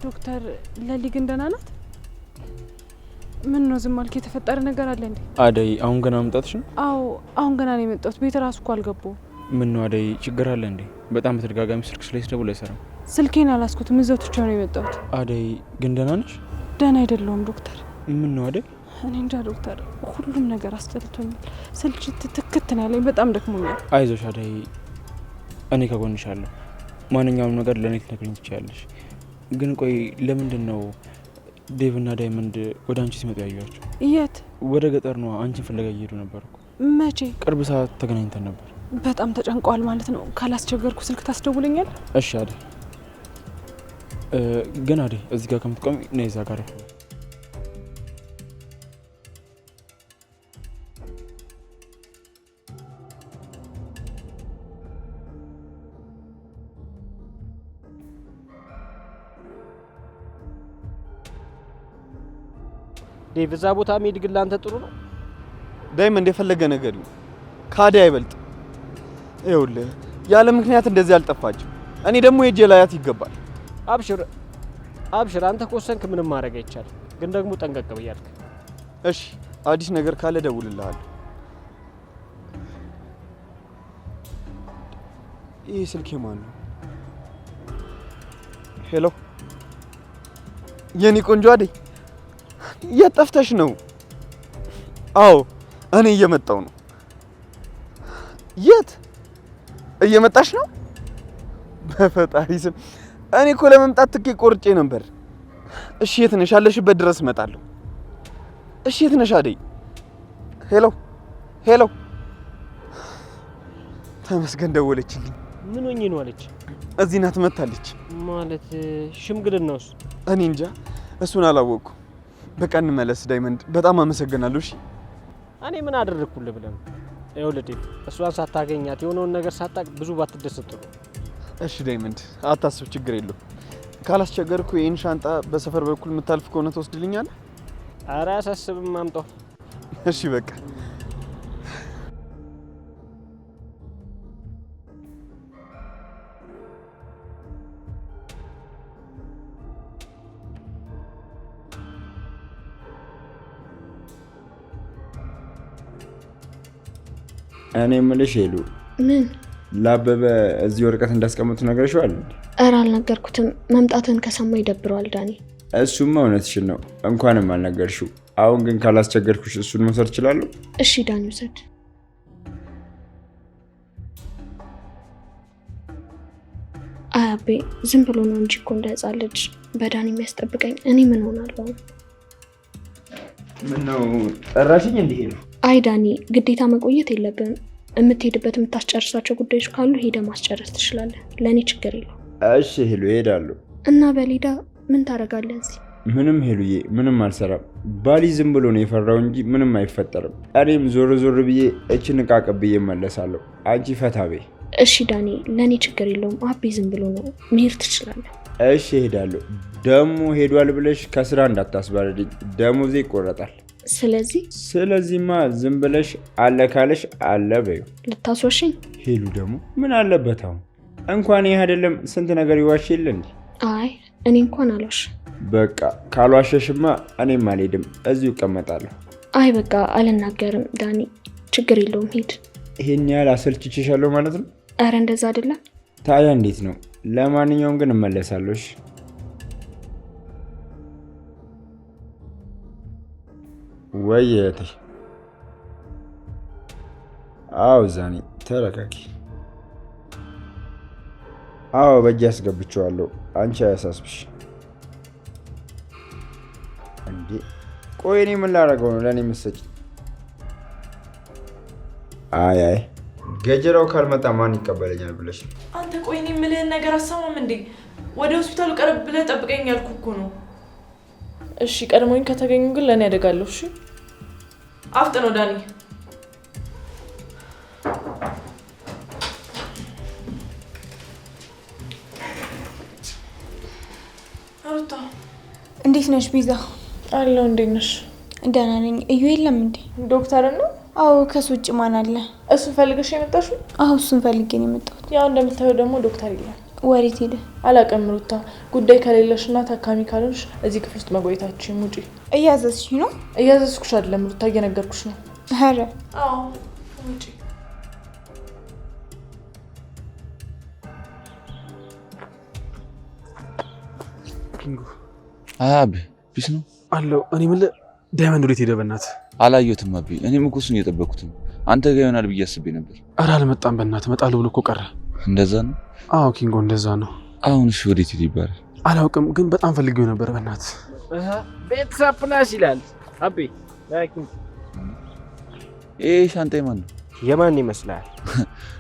ዶክተር ለሊ ግን ደህና ናት? ምን ነው ዝም አልክ? የተፈጠረ ነገር አለ እንዴ? አደይ አሁን ገና መምጣትሽ ነው? አዎ አሁን ገና ነው የመጣሁት። ቤት ራሱ እኮ አልገባሁም። ምን ነው አደይ ችግር አለ እንዴ? በጣም በተደጋጋሚ ስልክ ስደውል አይሰራም። ስልኬን አላስኩትም፣ እዛው ትቼው ነው የመጣሁት። አደይ ግን ደህና ነሽ? ደህና አይደለሁም ዶክተር። ምን ነው አደይ? እኔ እንጃ ዶክተር፣ ሁሉም ነገር አስጠልቶኛል። ስልችት ትክት ነው ያለኝ፣ በጣም ደክሞኛል። አይዞሽ አደይ፣ እኔ ከጎንሽ አለሁ። ማንኛውም ነገር ለእኔ ልትነግሪኝ ትችያለሽ። ግን ቆይ ለምንድን ነው ዴቭና ዳይመንድ ወደ አንቺ ሲመጡ ያዩዋቸው? የት? ወደ ገጠር ነው። አንቺን ፍለጋ እየሄዱ ነበር እኮ። መቼ? ቅርብ ሰዓት ተገናኝተን ነበር። በጣም ተጨንቀዋል ማለት ነው። ካላስቸገርኩ ስልክ ታስደውለኛል? እሺ አደይ። ግን አደይ እዚህ ጋር ከምትቆሚ ነይ እዛ ጋር። ዴቭ እዛ ቦታ መሄድ ግን ላንተ ጥሩ ነው? ዳይመንድ የፈለገ ነገር ይሁን ከአደይ አይበልጥ። ይኸውልህ ያለ ምክንያት እንደዚህ አልጠፋችም። እኔ ደግሞ ሄጄ ላያት ይገባል። አብሽር አብሽር፣ አንተ ከወሰንክ ምንም ማድረግ አይቻልም። ግን ደግሞ ጠንቀቅ ብያልክ። እሺ አዲስ ነገር ካለ ደውልልሃለሁ። ይህ ስልኬ ማን ነው? ሄሎ የኔ ቆንጆ አደይ፣ የት ጠፍተሽ ነው? አዎ እኔ እየመጣሁ ነው። የት እየመጣሽ ነው? በፈጣሪ ስም እኔ እኮ ለመምጣት ትኬት ቆርጬ ነበር። እሺ የት ነሽ? ያለሽበት ድረስ እመጣለሁ። እሺ የት ነሽ አደይ? ሄሎ ሄሎ፣ ተመስገን ደወለችልኝ። ምን ሆኜ ነው አለች? እዚህ ናት መታለች። ማለት ሽምግልናውስ? እኔ እንጃ እሱን አላወቅኩም። በቃ እንመለስ ዳይመንድ፣ በጣም አመሰግናለሁ። እሺ እኔ ምን አደረግኩልህ ብለህ ነው? ይኸውልህ ዴቭ፣ እሷን ሳታገኛት የሆነውን ነገር ሳታቅ ብዙ ባትደሰት ጥሩ። እሺ ዳይመንድ አታስብ፣ ችግር የለውም። ካላስቸገርኩ ይህን ሻንጣ በሰፈር በኩል የምታልፍ ከሆነ ትወስድልኛለህ? ኧረ አያሳስብም፣ አምጣው። እሺ በቃ እኔ የምልሽ ሄሉ፣ ምን ለአበበ እዚህ ወረቀት እንዳስቀምጡ ነግረሽዋል? ኧረ አልነገርኩትም። መምጣትን ከሰማ ይደብረዋል ዳኒ። እሱማ እውነትሽን ነው፣ እንኳንም አልነገርሽው። አሁን ግን ካላስቸገርኩሽ እሱን መውሰድ እችላለሁ? እሺ ዳኒ ውሰድ። አያቤ ዝም ብሎ ነው እንጂ እኮ እንደ ሕፃን ልጅ በዳኒ የሚያስጠብቀኝ። እኔ ምን ሆናለሁ? ምን ነው ጠራሽኝ? እንዲህ ነው? አይ ዳኒ፣ ግዴታ መቆየት የለብንም። የምትሄድበት የምታስጨርሳቸው ጉዳዮች ካሉ ሄደ ማስጨረስ ትችላለህ። ለእኔ ችግር የለው። እሺ ሄሉ፣ እሄዳለሁ። እና በሊዳ ምን ታደርጋለህ እዚህ? ምንም ሄሉዬ፣ ምንም አልሰራም። ባሊ ዝም ብሎ ነው የፈራው እንጂ ምንም አይፈጠርም። እኔም ዞር ዞር ብዬ እችን እቃ ቀብዬ እመለሳለሁ። አንቺ ፈታ በይ። እሺ ዳኒ፣ ለእኔ ችግር የለውም። አቤ ዝም ብሎ ነው፣ መሄድ ትችላለህ። እሺ እሄዳለሁ። ደሞ ሄዷል ብለሽ ከስራ እንዳታስባረድኝ፣ ደሞዜ ይቆረጣል። ስለዚህማ ዝም ብለሽ አለ ካለሽ አለ በይው። ልታስወሽኝ? ሄሉ ደግሞ ምን አለበት አሁን? እንኳን ይህ አይደለም ስንት ነገር ይዋሽ የለ እንዴ? አይ እኔ እንኳን አልዋሽ። በቃ ካልዋሸሽማ እኔም አልሄድም፣ እዚሁ እቀመጣለሁ። አይ በቃ አልናገርም ዳኒ፣ ችግር የለውም ሂድ። ይሄን ያህል አሰልችቼሻለሁ ማለት ነው? አረ እንደዛ አይደለም። ታዲያ እንዴት ነው? ለማንኛውም ግን እመለሳለሁ። እሺ ወይ እህቴ? አዎ ዛኔ ተረጋጊ። አዎ በእጅ ያስገብቼዋለሁ፣ አንቺ አያሳስብሽ። እንዴ ቆይ እኔ ምን ላደርገው ነው ለእኔ የምትሰጪኝ? አይ ገጀራው ካልመጣ ማን ይቀበለኛል ብለሽ? አንተ ቆይ እኔ የምልህን ነገር አሰማም እንዴ? ወደ ሆስፒታሉ ቀረብ ብለህ ጠብቀኝ ያልኩህ እኮ ነው። እሺ ቀድሞኝ ከተገኙ ግን ለእኔ ያደጋለሁ። እሺ አፍጥነው ዳኒ። ሩታ እንዴት ነሽ ቤዛ? አለሁ። እንዴት ነሽ? ደህና ነኝ። እዩ የለም እንዴ? ዶክተር ነው? አዎ ከሱ ውጭ ማን አለ? እሱን ፈልገሽ የመጣሽው? አዎ እሱን ፈልጌ ነው የመጣሁት። ያው እንደምታየው ደግሞ ዶክተር የለም። ወዴት ሄደ? አላውቅም ሩታ። ጉዳይ ከሌለሽና ታካሚ ካልሆንሽ እዚህ ክፍል ውስጥ መቆየታችን ውጪ። እያዘዝሽ ነው? እያዘዝኩሽ አይደለም ሩታ፣ እየነገርኩሽ ነው። ኧረ አዎ ውጪ። ኪንጎ አብ ቢስ ነው አለው። እኔ ምን ዳይመንድ ወዴት ሄደ? በእናትህ አላየሁትም አቢ። እኔም እኮ እሱን እየጠበኩት ነው። አንተ ጋር ይሆናል ብዬ አስቤ ነበር። ኧረ አልመጣም። በእናትህ እመጣለሁ ብሎ እኮ ቀረ። እንደዛ ነው? አዎ ኪንጎ እንደዛ ነው። አሁን እሺ ወዴት ሄደ ይባላል? አላውቅም፣ ግን በጣም ፈልጌው ነበር። በእናትህ ቤተሰብ ፕላስ ይላል አቤ። ላኪን ይሄ ሻንጣ የማን ነው? የማን ይመስላል?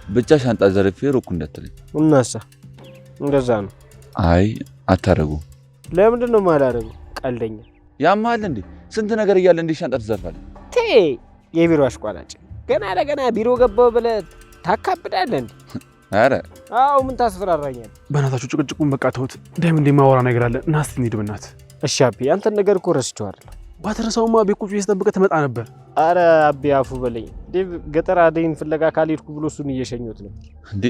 ብቻ ሻንጣ ዘርፌ ሮኩ እንዳትለኝ። እናሳ እንደዛ ነው። አይ አታረጉ። ለምንድን ነው የማላደርገው? ቀልደኛ ያማል እንዴ? ስንት ነገር እያለ እንዴ ሻንጣ ትዘርፋለህ? ቴ የቢሮ አሽቋላጭ ገና ለገና ቢሮ ገባው ብለህ ታካብዳለህ እንዴ? አረ አዎ ምን ታስፈራራኛለህ? በእናታችሁ ጭቅጭቁን በቃ ተውት። ዳይመንድ የማወራ ነገር አለ እና እስቲ እንሂድ በእናትህ። እሺ አቤ፣ አንተን ነገር እኮ ረስቼዋለሁ። ባትረሳውማ ቤት ቁጭ ብዬ ስጠብቅህ ትመጣ ነበር። አረ አቤ አፉ በለኝ። ዴቭ ገጠር አደይን ፍለጋ ካልሄድኩ ብሎ እሱን እየሸኘሁት ነው። እንዴ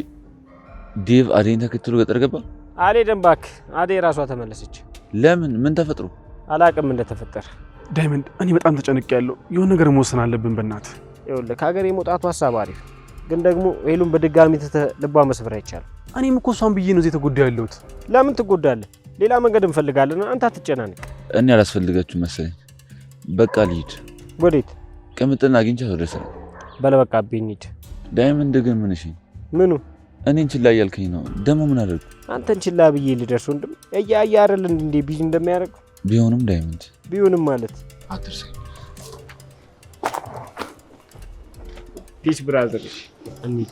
ዴቭ አደይን ተከትሎ ገጠር ገባ? አልሄድም እባክህ። አደይ ራሷ ተመለሰች። ለምን? ምን ተፈጥሮ? አላቅም እንደተፈጠረ። ዳይመንድ እኔ በጣም ተጨንቄያለሁ። የሆነ ነገር መወሰን አለብን በእናትህ። ይኸውልህ ከሀገር የመውጣቱ ሀሳብ አሪፍ፣ ግን ደግሞ ሄሉን በድጋሚ ትተህ ልቧ መስበር አይቻልም። እኔም እኮ እሷን ብዬ ነው እዚህ ተጎዳ ያለሁት። ለምን ትጎዳለህ? ሌላ መንገድ እንፈልጋለን። አንተ አትጨናነቅ። እኔ አላስፈልጋችሁም መሰለኝ። በቃ ልሂድ። ወዴት? ቅምጥና አግኝቻት ወደ ስራ። በለ በቃ አቤ እንሂድ። ዳይመንድ ግን ምን? እሺ ምኑ? እኔን ችላ እያልከኝ ነው? ደግሞ ምን አደረኩ? አንተን ችላ ብዬ ልደርስ ወንድም? እያየ አይደል እንዴ ቢዚ እንደሚያደርግ? ቢሆንም ዳይመንድ ቢሆንም ማለት አትርሰኝ። ፒስ ብራዘር እንሂድ።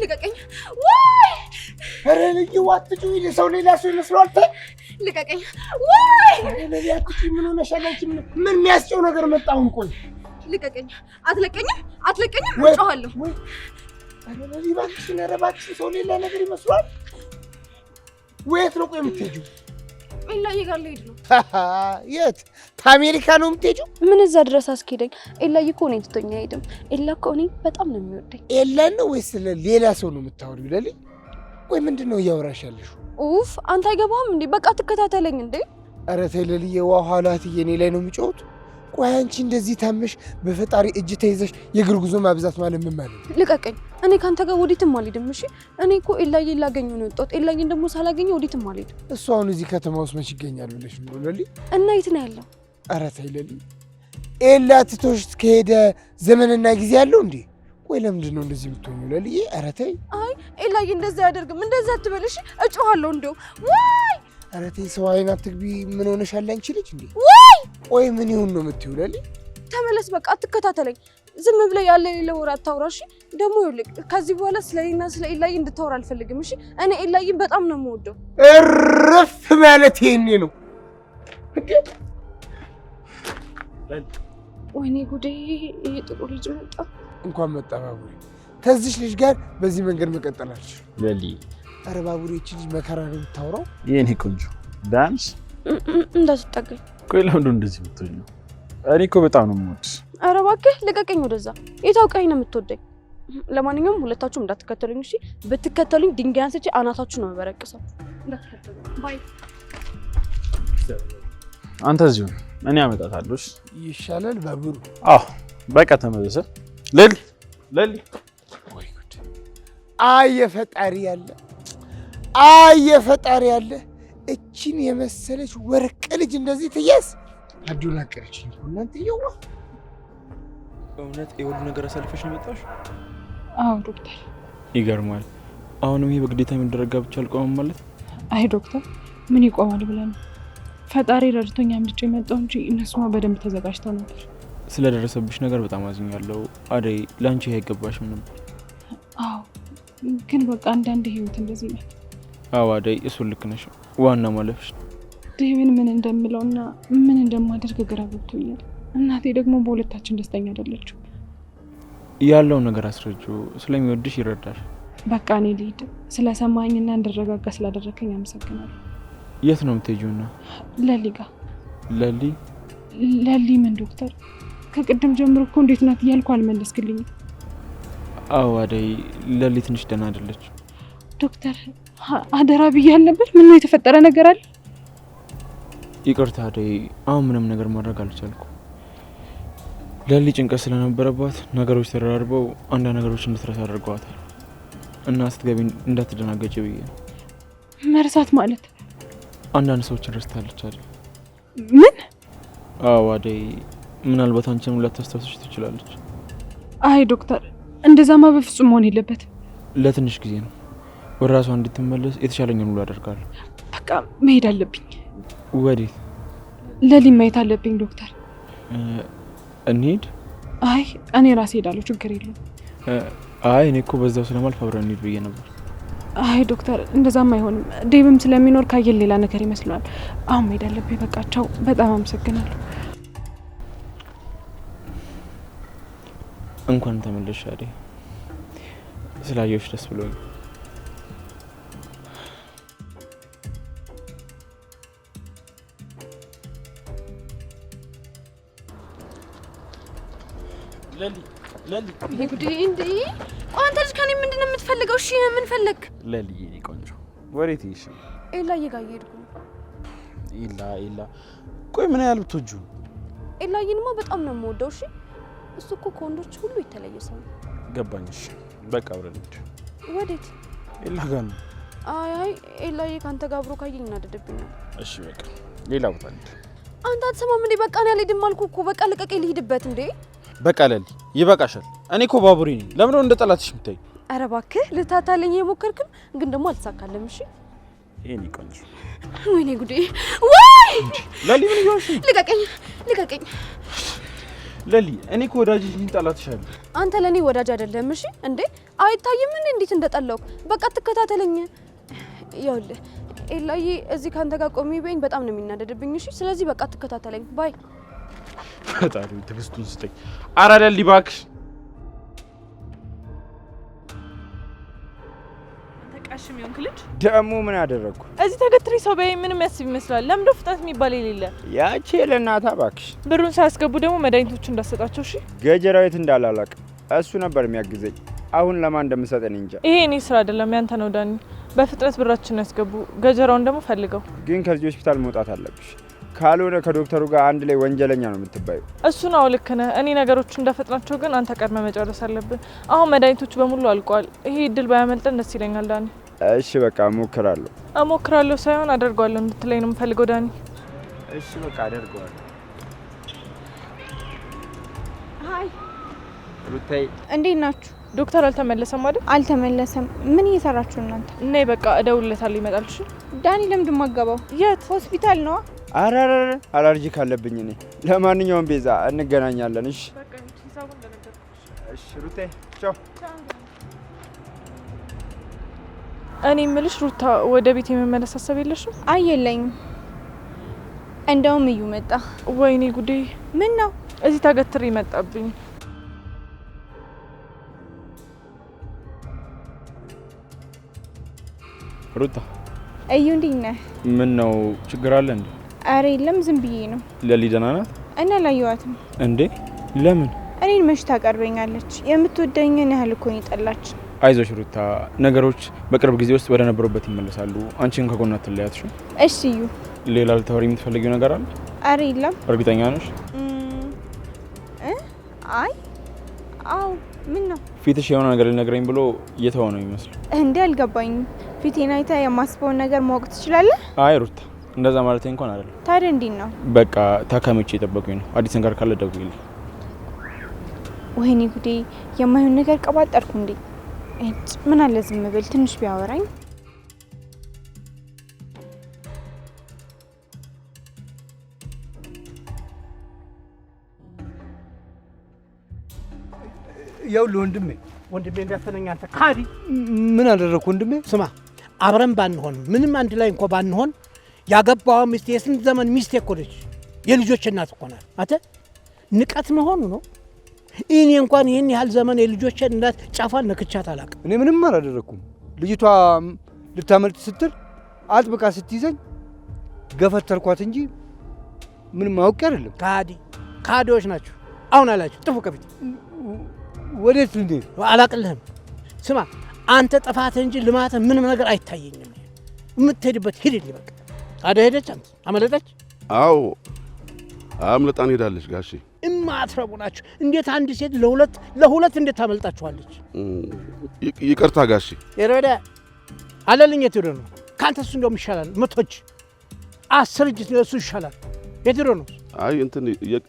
ልቀቀኝ! ወይ ኧረ ልጅ ዋትጩ ሰው ሌላ ሰው ይመስሏል። ልቀቀኝ! ወይ ለኔ አትጩ። ምን ሆነሻል አንቺ? ምን የሚያስጨው ነገር መጣ? አሁን ቆይ ልቀቀኝ! አትለቀኝም! አትለቀኝም! እጮሃለሁ። ኧረ ለዚህ እባክሽን፣ ኧረ እባክሽን ሰው ሌላ ነገር ይመስሏል። ወዴት ነው ቆይ የምትሄጂው? ኤላዬ ጋር ልሄድ ነው። የት? ከአሜሪካ ነው የምትሄጂው? ምን እዛ ድረስ አስኬደኝ? ኤላዬ እኮ እኔን ትቶኝ አይሄድም። ኤላ እኮ እኔን በጣም ነው የሚወደኝ። ኤላን ነው ወይስ ሌላ ሰው ነው የምታወሪው? ለሊ ቆይ ምንድን ነው እያወራሽ ያለሽው? ኡፍ አንተ አይገባም እንዴ? በቃ ትከታተለኝ እንዴ። ኧረ ተይ ለልዬ፣ ውሃ ኋላትዬ እኔ ላይ ነው የሚጮሁት። ቆይ አንቺ እንደዚህ ታመሽ በፈጣሪ እጅ ተይዘሽ የእግር ጉዞ ማብዛት ማለት ምን ማለት ነው? ልቀቀኝ! እኔ ካንተ ጋር ወዴትም አልሄድም። እሺ እኔ እኮ ኤላዬን ላገኘው ነው የወጣሁት። ኤላዬን ደግሞ ሳላገኘው ወዴትም አልሄድም። እሱ አሁን እዚህ ከተማ ውስጥ መች ይገኛል ብለሽ ነው ለሊ? እና የት ነው ያለው? ኧረ ተይ ለሊ፣ ኤላ ትቶሽ ከሄደ ዘመንና ጊዜ ያለው እንዴ? ቆይ ለምንድን ነው እንደዚህ የምትሆኚው ለልዬ? ኧረ ተይ። አይ ኤላዬ እንደዛ አያደርግም። እንደዛ አትበልሽ። እጮሃለሁ እንደው። ወይ ኧረ ተይ፣ ሰው አይን አትግቢ። ምን ሆነሻል አንቺ ልጅ እንዴ? ወይ ቆይ ምን ይሁን ነው የምትይው ለሊ? ተመለስ በቃ፣ አትከታተለኝ። ዝም ብለህ ያለ ሌላ ወሬ አታውራ። እሺ ደግሞ ይኸውልህ ከዚህ በኋላ ስለኔና ስለ ኤላዬ እንድታወራ አልፈልግም። እሺ እኔ ኤላዬን በጣም ነው የምወደው። እረፍ ማለት ይሄኔ ነው እንዴ? ወይኔ ጉዴ! ይሄ ጥሩ ልጅ መጣ። እንኳን መጣ ባቡሬ። ከዚች ልጅ ጋር በዚህ መንገድ መቀጠል አልችልም ለሊ። ኧረ ባቡሬ፣ ይህች ልጅ መከራ ነው የምታወራው። የኔ ቆንጆ ዳንስ እንዳትጠጋኝ። ቆይ ለምንድን እንደዚህ የምትሆኚው? እኔ እኮ በጣም ነው የምወድሽ። ኧረ እባክህ ልቀቀኝ ወደዛ። የታውቀኝ ነው የምትወደኝ። ለማንኛውም ሁለታችሁም እንዳትከተሉኝ እሺ? ብትከተሉኝ ድንጋይ አንስቼ አናታችሁ ነው የምበረቅሰው። እንዳትከተሉኝ። ባይ። አንተ እዚሁ እኔ አመጣታለሁ። ይሻላል ባቡሩ። አዎ በቃ ተመለሰ። ለሊ ለሊ። ወይ ጉድ! አየ ፈጣሪ ያለ፣ አየ ፈጣሪ ያለ። እቺን የመሰለች ወርቅ ልጅ እንደዚህ ትያዝ አዱላቀረችኝ። እናንተ ይዋ በእውነት የሁሉ ነገር አሳልፈሽ ነው የመጣሽ? አዎ ዶክተር። ይገርማል። አሁንም ይሄ በግዴታ የሚደረጋ ብቻ አልቆመም ማለት? አይ ዶክተር፣ ምን ይቆማል ብለን ፈጣሪ ረድቶኝ አምልጬ የመጣው እንጂ እነሱማ በደንብ ተዘጋጅተው ነበር። ስለደረሰብሽ ነገር በጣም አዝኛለሁ አደይ። ላንቺ አይገባሽም ነበር። አዎ ግን በቃ አንዳንድ ህይወት እንደዚህ ነው። አዎ አደይ፣ እሱ ልክ ነሽ። ዋና ማለፍሽ ነው። ዴቪን ምን እንደምለውና ምን እንደማደርግ ግራ ገብቶኛል። እናቴ ደግሞ በሁለታችን ደስተኛ አይደለችም። ያለውን ነገር አስረጁ። ስለሚወድሽ ይረዳል። በቃ እኔ ልሂድ። ስለሰማኝና እንድረጋጋ ስላደረከኝ አመሰግናለሁ። የት ነው የምትሄጂውና? ለሊ ጋር። ለሊ? ለሊ ምን ዶክተር? ከቅድም ጀምሮ እኮ እንዴት ናት እያልኩ አልመለስክልኝም። አዎ አደይ፣ ለሊ ትንሽ ደህና አይደለች። ዶክተር አደራ ብያል ነበር። ምን ነው የተፈጠረ ነገር አለ? ይቅርታ አደይ፣ አሁን ምንም ነገር ማድረግ አልቻልኩም። ለሊ ጭንቀት ስለነበረባት ነገሮች ተደራርበው አንዳንድ ነገሮች እንድትረሳ አድርገዋታል እና ስትገቢ እንዳትደናገጭ ብዬ ነው። መርሳት ማለት? አንዳንድ ሰዎችን ረስታለች አይደል? ምን? አዎ አደይ፣ ምናልባት አንቺንም ላታስታውስሽ ትችላለች። አይ ዶክተር፣ እንደዛማ በፍጹም መሆን የለበትም። ለትንሽ ጊዜ ነው። ወደ ራሷ እንድትመለስ የተሻለኝን ሁሉ አደርጋለሁ። በቃ መሄድ አለብኝ። ወዴት? ለሊ ማየት አለብኝ ዶክተር። እንሂድ? አይ እኔ ራሴ ሄዳለሁ፣ ችግር የለም። አይ እኔ እኮ በዛው ስለማልፍ አብረን እንሂድ ብዬ ነበር። አይ ዶክተር፣ እንደዛም አይሆንም። ዴቭም ስለሚኖር ካየን ሌላ ነገር ይመስለዋል። አሁን መሄድ አለብኝ። በቃ ቻው። በጣም አመሰግናለሁ። እንኳን ተመለስሽ አደይ። ስላየሁሽ ደስ ብሎኝ። ለሊ ጉዴ! እንዴ አንተ ልጅ ከኔ ምንድን ነው የምትፈልገው? እሺ ምን ፈለግ? ለሊ የኔ ቆንጆ ወዴት ይሽ? ኤላዬ ጋር እየሄድኩ ነው። ኤላ ቆይ ምን ያህል ብትወጁ? ኤላዬንማ በጣም ነው የምወደው። እሺ እሱ እኮ ከወንዶች ሁሉ የተለየ ሰው ነው። ገባኝ። እሺ በቃ አብረን እንሂድ። ወዴት? ኤላ ጋር ነው። አይ ኤላዬ ካንተ ጋር አብሮ ካየኝ እናደድብኛል። እሺ በቃ ሌላ ቦታ እንሂድ። አንተ አትሰማም እንዴ? በቃ እኔ አልሄድም አልኩህ እኮ። በቃ ልቀቀኝ ልሂድበት እንዴ። በቃ ለሊ ይበቃሻል። እኔ እኮ ባቡሬ ነኝ። ለምን ነው እንደ ጠላትሽ የምታይ? ኧረ እባክህ ልታታለኝ የሞከርክም ግን ደግሞ አልተሳካለም። እሺ የኔ ቆንጆ። ወይኔ ጉዴ! ወይ ለሊ ምን ይሆንሽ? ልቀቀኝ። ለሊ እኔ እኮ ወዳጅሽ ነኝ፣ ጠላትሽ አለ። አንተ ለኔ ወዳጅ አይደለም። እሺ እንዴ አይታይም እንዴ እንዴት እንደጠላሁት? በቃ ትከታተለኝ። ይኸውልህ ኤላዬ እዚህ ካንተ ጋር ቆሜ በይኝ በጣም ነው የሚናደድብኝ። እሺ ስለዚህ በቃ ትከታተለኝ። ባይ ፈጣሪ ትዕግስቱን ስጠኝ። ኧረ ለሊ እባክሽ። ተቃሽም ይሆንክ ልጅ ደግሞ ምን አደረግኩ? እዚህ ተገትሪ ሰው በይ ምንም ያስብ ይመስላል። ለምዶ ፍጥነት የሚባል የሌለ ያቺ ለእናታ እባክሽ። ብሩን ሳያስገቡ ደግሞ መድኃኒቶቹ እንዳሰጣቸው። እሺ ገጀራዊት እንዳላላቅ እሱ ነበር የሚያግዘኝ። አሁን ለማን እንደምሰጠን እንጃ። ይሄ እኔ ስራ አይደለም ያንተ ነው ዳኒ። በፍጥነት ብራችን ያስገቡ፣ ገጀራውን ደግሞ ፈልገው። ግን ከዚህ ሆስፒታል መውጣት አለብሽ። ካልሆነ ከዶክተሩ ጋር አንድ ላይ ወንጀለኛ ነው የምትባዩ። እሱ ነው ልክ ነህ። እኔ ነገሮቹ እንደፈጥናቸው ግን አንተ ቀድመህ መጨረስ አለብን። አሁን መድኃኒቶቹ በሙሉ አልቀዋል። ይሄ እድል ባያመልጠን ደስ ይለኛል ዳኒ። እሺ በቃ እሞክራለሁ። እሞክራለሁ ሳይሆን አደርገዋለሁ እንድትለኝ ነው የምፈልገው ዳኒ። እሺ በቃ አደርገዋለሁ። ሀይ ሩታይ፣ እንዴት ናችሁ? ዶክተር አልተመለሰም አይደል? አልተመለሰም። ምን እየሰራችሁ እናንተ? እና በቃ እደውልለታለሁ ይመጣል። እሺ ዳኒ ለምንድን ማገባው? የት ሆስፒታል ነው? አራራ አለርጂክ አለብኝ እኔ። ለማንኛውም ቤዛ እንገናኛለን። እሺ እሺ ሩታይ ቻው። እኔ የምልሽ ሩታ ወደ ቤት የመመለስ ሀሳብ የለሽም? አይ የለኝም። እንደውም እዩ መጣ። ወይኔ ጉዴ! ምን ነው? እዚህ ተገትሬ መጣብኝ። ሩታ እዩ እንዴት ነህ? ምን ነው ችግር አለ እንዴ? አረ የለም ዝም ብዬ ነው። ለሊ ደህና ናት? እና ላየዋትም እንዴ? ለምን? እኔን መች ታቀርበኛለች? የምትወደኝን ያህል እኮ ነው የጠላች። አይዞሽ ሩታ፣ ነገሮች በቅርብ ጊዜ ውስጥ ወደ ነበሩበት ይመለሳሉ። አንቺን ከጎና አትለያትሽ። እሺ እዩ፣ ሌላ ልታወሪ የምትፈልጊው ነገር አለ? አረ የለም። እርግጠኛ ነሽ? አይ አው ምን ነው? ፊትሽ የሆነ ነገር ሊነግረኝ ብሎ እየተወ ነው የሚመስለው። እንዴ አልገባኝም። ፊቴን አይተህ የማስበውን ነገር ማወቅ ትችላለህ? አይ ሩታ፣ እንደዛ ማለት እንኳን አይደለም። ታዲያ እንዴት ነው? በቃ ታካሚዎች እየጠበቁኝ ነው። አዲስ ነገር ካለ ደውይልኝ። ወይኔ ጉዴ! የማይሆን ነገር ቀባጠርኩ እንዴ? ምን አለ ዝም ብል ትንሽ ቢያወራኝ። ይኸውልህ ወንድሜ እንዳትነኝ አንተ ካዲ። ምን አደረኩ ወንድሜ? ስማ አብረን ባንሆን ምንም አንድ ላይ እንኳን ባንሆን ያገባው ሚስት የስንት ዘመን ሚስት እኮ ነች። የልጆች እናት እኮ ናት። አንተ ንቀት መሆኑ ነው። እኔ እንኳን ይሄን ያህል ዘመን የልጆች እናት ጫፋን ነክቻት አላውቅም። እኔ ምንም አላደረኩም። ልጅቷ ልታመልጥ ስትል አጥብቃ ስትይዘኝ ገፈተርኳት እንጂ ምንም አውቄ አይደለም። ካዲዎች ናቸው። አሁን አላችሁ ጥፉ ከፊት። ወዴት እንዴ? አላቅልህም። ስማ አንተ ጥፋትህ እንጂ ልማትህ ምንም ነገር አይታየኝም። የምትሄድበት ሂድልኝ በቃ። ታዲያ ሄደች አንተ አመለጠች? አዎ አምልጣን ሄዳለች ጋሼ። እማትረቡ ናችሁ። እንዴት አንድ ሴት ለሁለት እንዴት ታመልጣችኋለች? ይቅርታ ጋሼ። ይረዳ አለልኝ። የት ሄዶ ነው? ካንተ እሱ እንደውም ይሻላል። መቶች 10 እጅ እሱ ይሻላል። የት ሄዶ ነው? አይ እንትን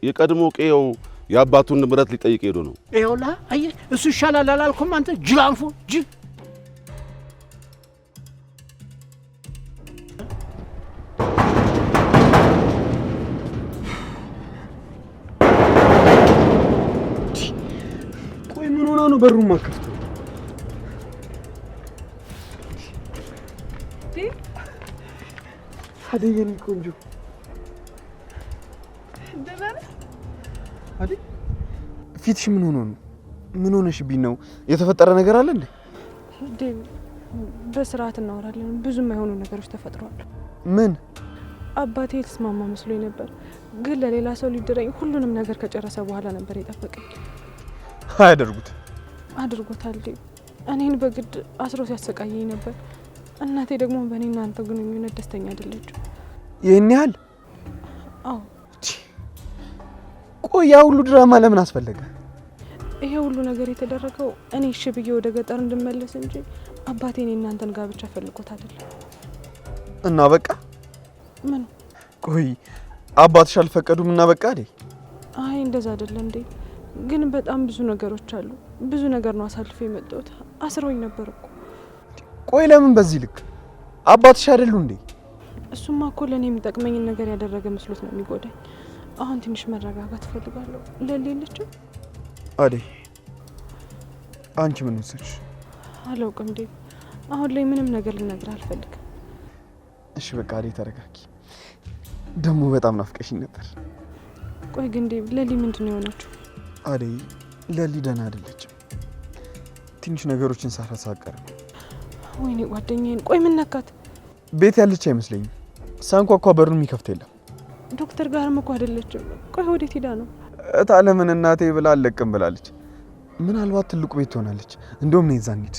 የቀድሞ ቄው የአባቱን ንብረት ሊጠይቅ ሄዶ ነው። ይኸውልህ አየህ እሱ ይሻላል አላልኩም? አንተ ጅላንፎ ጅል። ቆይ ምን ሆና ነው በሩን ማከፍተው? አደየኝ ቆንጆ አይደል? ፊትሽ ምን ሆኖ ነው? ምን ሆነሽብኝ ነው? የተፈጠረ ነገር አለ እንዴ? በስርዓት እናወራለን። ብዙ የማይሆኑ ነገሮች ተፈጥረዋል። ምን? አባቴ የተስማማ መስሎኝ ነበር፣ ግን ለሌላ ሰው ሊድረኝ ሁሉንም ነገር ከጨረሰ በኋላ ነበር የጠበቀኝ። አያደርጉት አድርጎታል። እኔን በግድ አስሮ ሲያሰቃየኝ ነበር። እናቴ ደግሞ በእኔና አንተ ግንኙነት ደስተኛ አይደለችም። ይህን ያህል? አዎ። ቆይ ያ ሁሉ ድራማ ለምን አስፈለገ? ይሄ ሁሉ ነገር የተደረገው እኔ እሺ ብዬ ወደ ገጠር እንድመለስ እንጂ አባቴ እኔ እናንተን ጋብቻ ፈልጎት አይደለም። እና በቃ ምን? ቆይ አባትሽ አልፈቀዱም እና በቃ አይደል? አይ እንደዛ አይደለም እንዴ። ግን በጣም ብዙ ነገሮች አሉ። ብዙ ነገር ነው አሳልፌ የመጣሁት። አስረውኝ ነበር እኮ። ቆይ ለምን በዚህ ልክ? አባትሽ አይደሉ እንዴ? እሱማ እኮ ለእኔ የሚጠቅመኝን ነገር ያደረገ መስሎት ነው የሚጎዳኝ። አሁን ትንሽ መረጋጋት እፈልጋለሁ። ለሌለችም አደይ አንቺ ምን ወሰንሽ? አላውቅም እንዴ። አሁን ላይ ምንም ነገር ልነግርህ አልፈልግም። እሺ በቃ አደይ ተረጋጊ። ደግሞ በጣም ናፍቀሽኝ ነበር። ቆይ ግን እንዴ ለሊ ምንድን ነው የሆነችው? አደይ ለሊ ደህና አይደለችም። ትንሽ ነገሮችን ሳረሳቀር። ወይኔ ጓደኛዬን። ቆይ ምን ነካት? ቤት ያለች አይመስለኝም። ሳንኳኳ በሩን የሚከፍት የለም። ዶክተር ጋርም እኮ አይደለችም። ቆይ ወዴት ሄዳ ነው? እታለምን እናቴ ብላ አለቅም ብላለች። ምናልባት ትልቁ ቤት ትሆናለች። እንደውም ነው እዛ እንሂድ።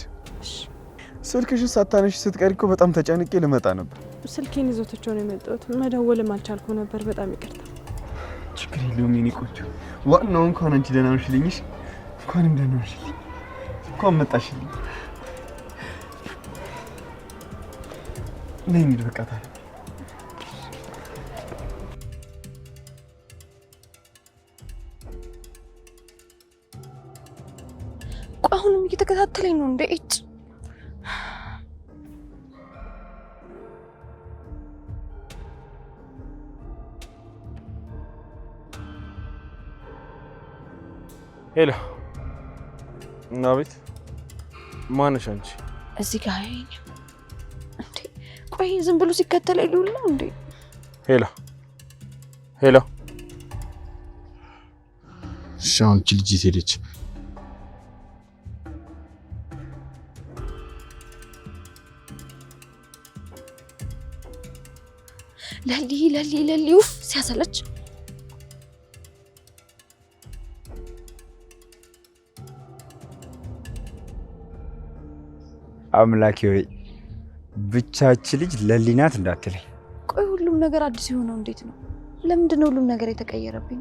ስልክሽን ሳታነሽ ስትቀሪ እኮ በጣም ተጨንቄ ልመጣ ነበር። ስልኬን ይዞትቸው ነው የመጣሁት። መደወልም አልቻልኩ ነበር። በጣም ይቅርታ። ችግር የለውም የኔ ቆንጆ። ዋናው እንኳን አንቺ ደህና ነሽልኝ። እንኳንም ደህና ነሽልኝ። እንኳን መጣሽልኝ። ነይ እንሂድ በቃ ታዲያ። አሁንም እየተከታተለኝ ነው እንዴ? እጭ ሄሎ። እና ቤት ማነሽ አንቺ? እዚህ ጋር አይኝ እንዴ? ቆይ ዝም ብሎ ሲከተለኝ ሊውል ነው እንዴ? ሄሎ ሄሎ። እሺ አሁን እቺ ልጅ የት ሄደች? ለሊ ውፍ ሲያሰለች። አምላኬ ሆይ ብቻች ልጅ ለሊ ናት እንዳትለኝ። ቆይ ሁሉም ነገር አዲስ የሆነው እንዴት ነው? ለምንድን ነው ሁሉም ነገር የተቀየረብኝ?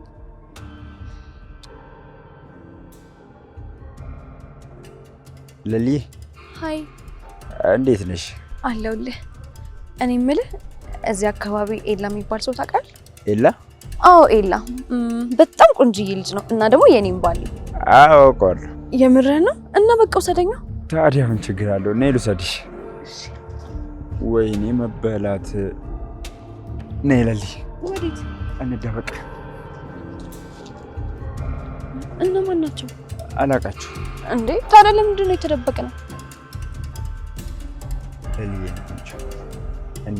ለሊ ሃይ፣ እንዴት ነሽ? አለሁልህ። እኔ የምልህ እዚህ አካባቢ ኤላ የሚባል ሰው ታውቃለህ? ኤላ? አዎ ኤላ በጣም ቆንጆዬ ልጅ ነው እና ደግሞ የኔም ባል። አዎ አውቀዋለሁ። የምርህ ነው? እና በቃ ውሰደኛ። ታዲያ ምን ችግር አለው? ነይ ልውሰድሽ። ወይኔ መበላት። ነይ ለሊ። ወዴት? እንደበቅ። እነማን ናቸው? አላቃችሁ እንዴ? ታዲያ ለምንድን ነው የተደበቅነው? ለሊያ ናቸው እኔ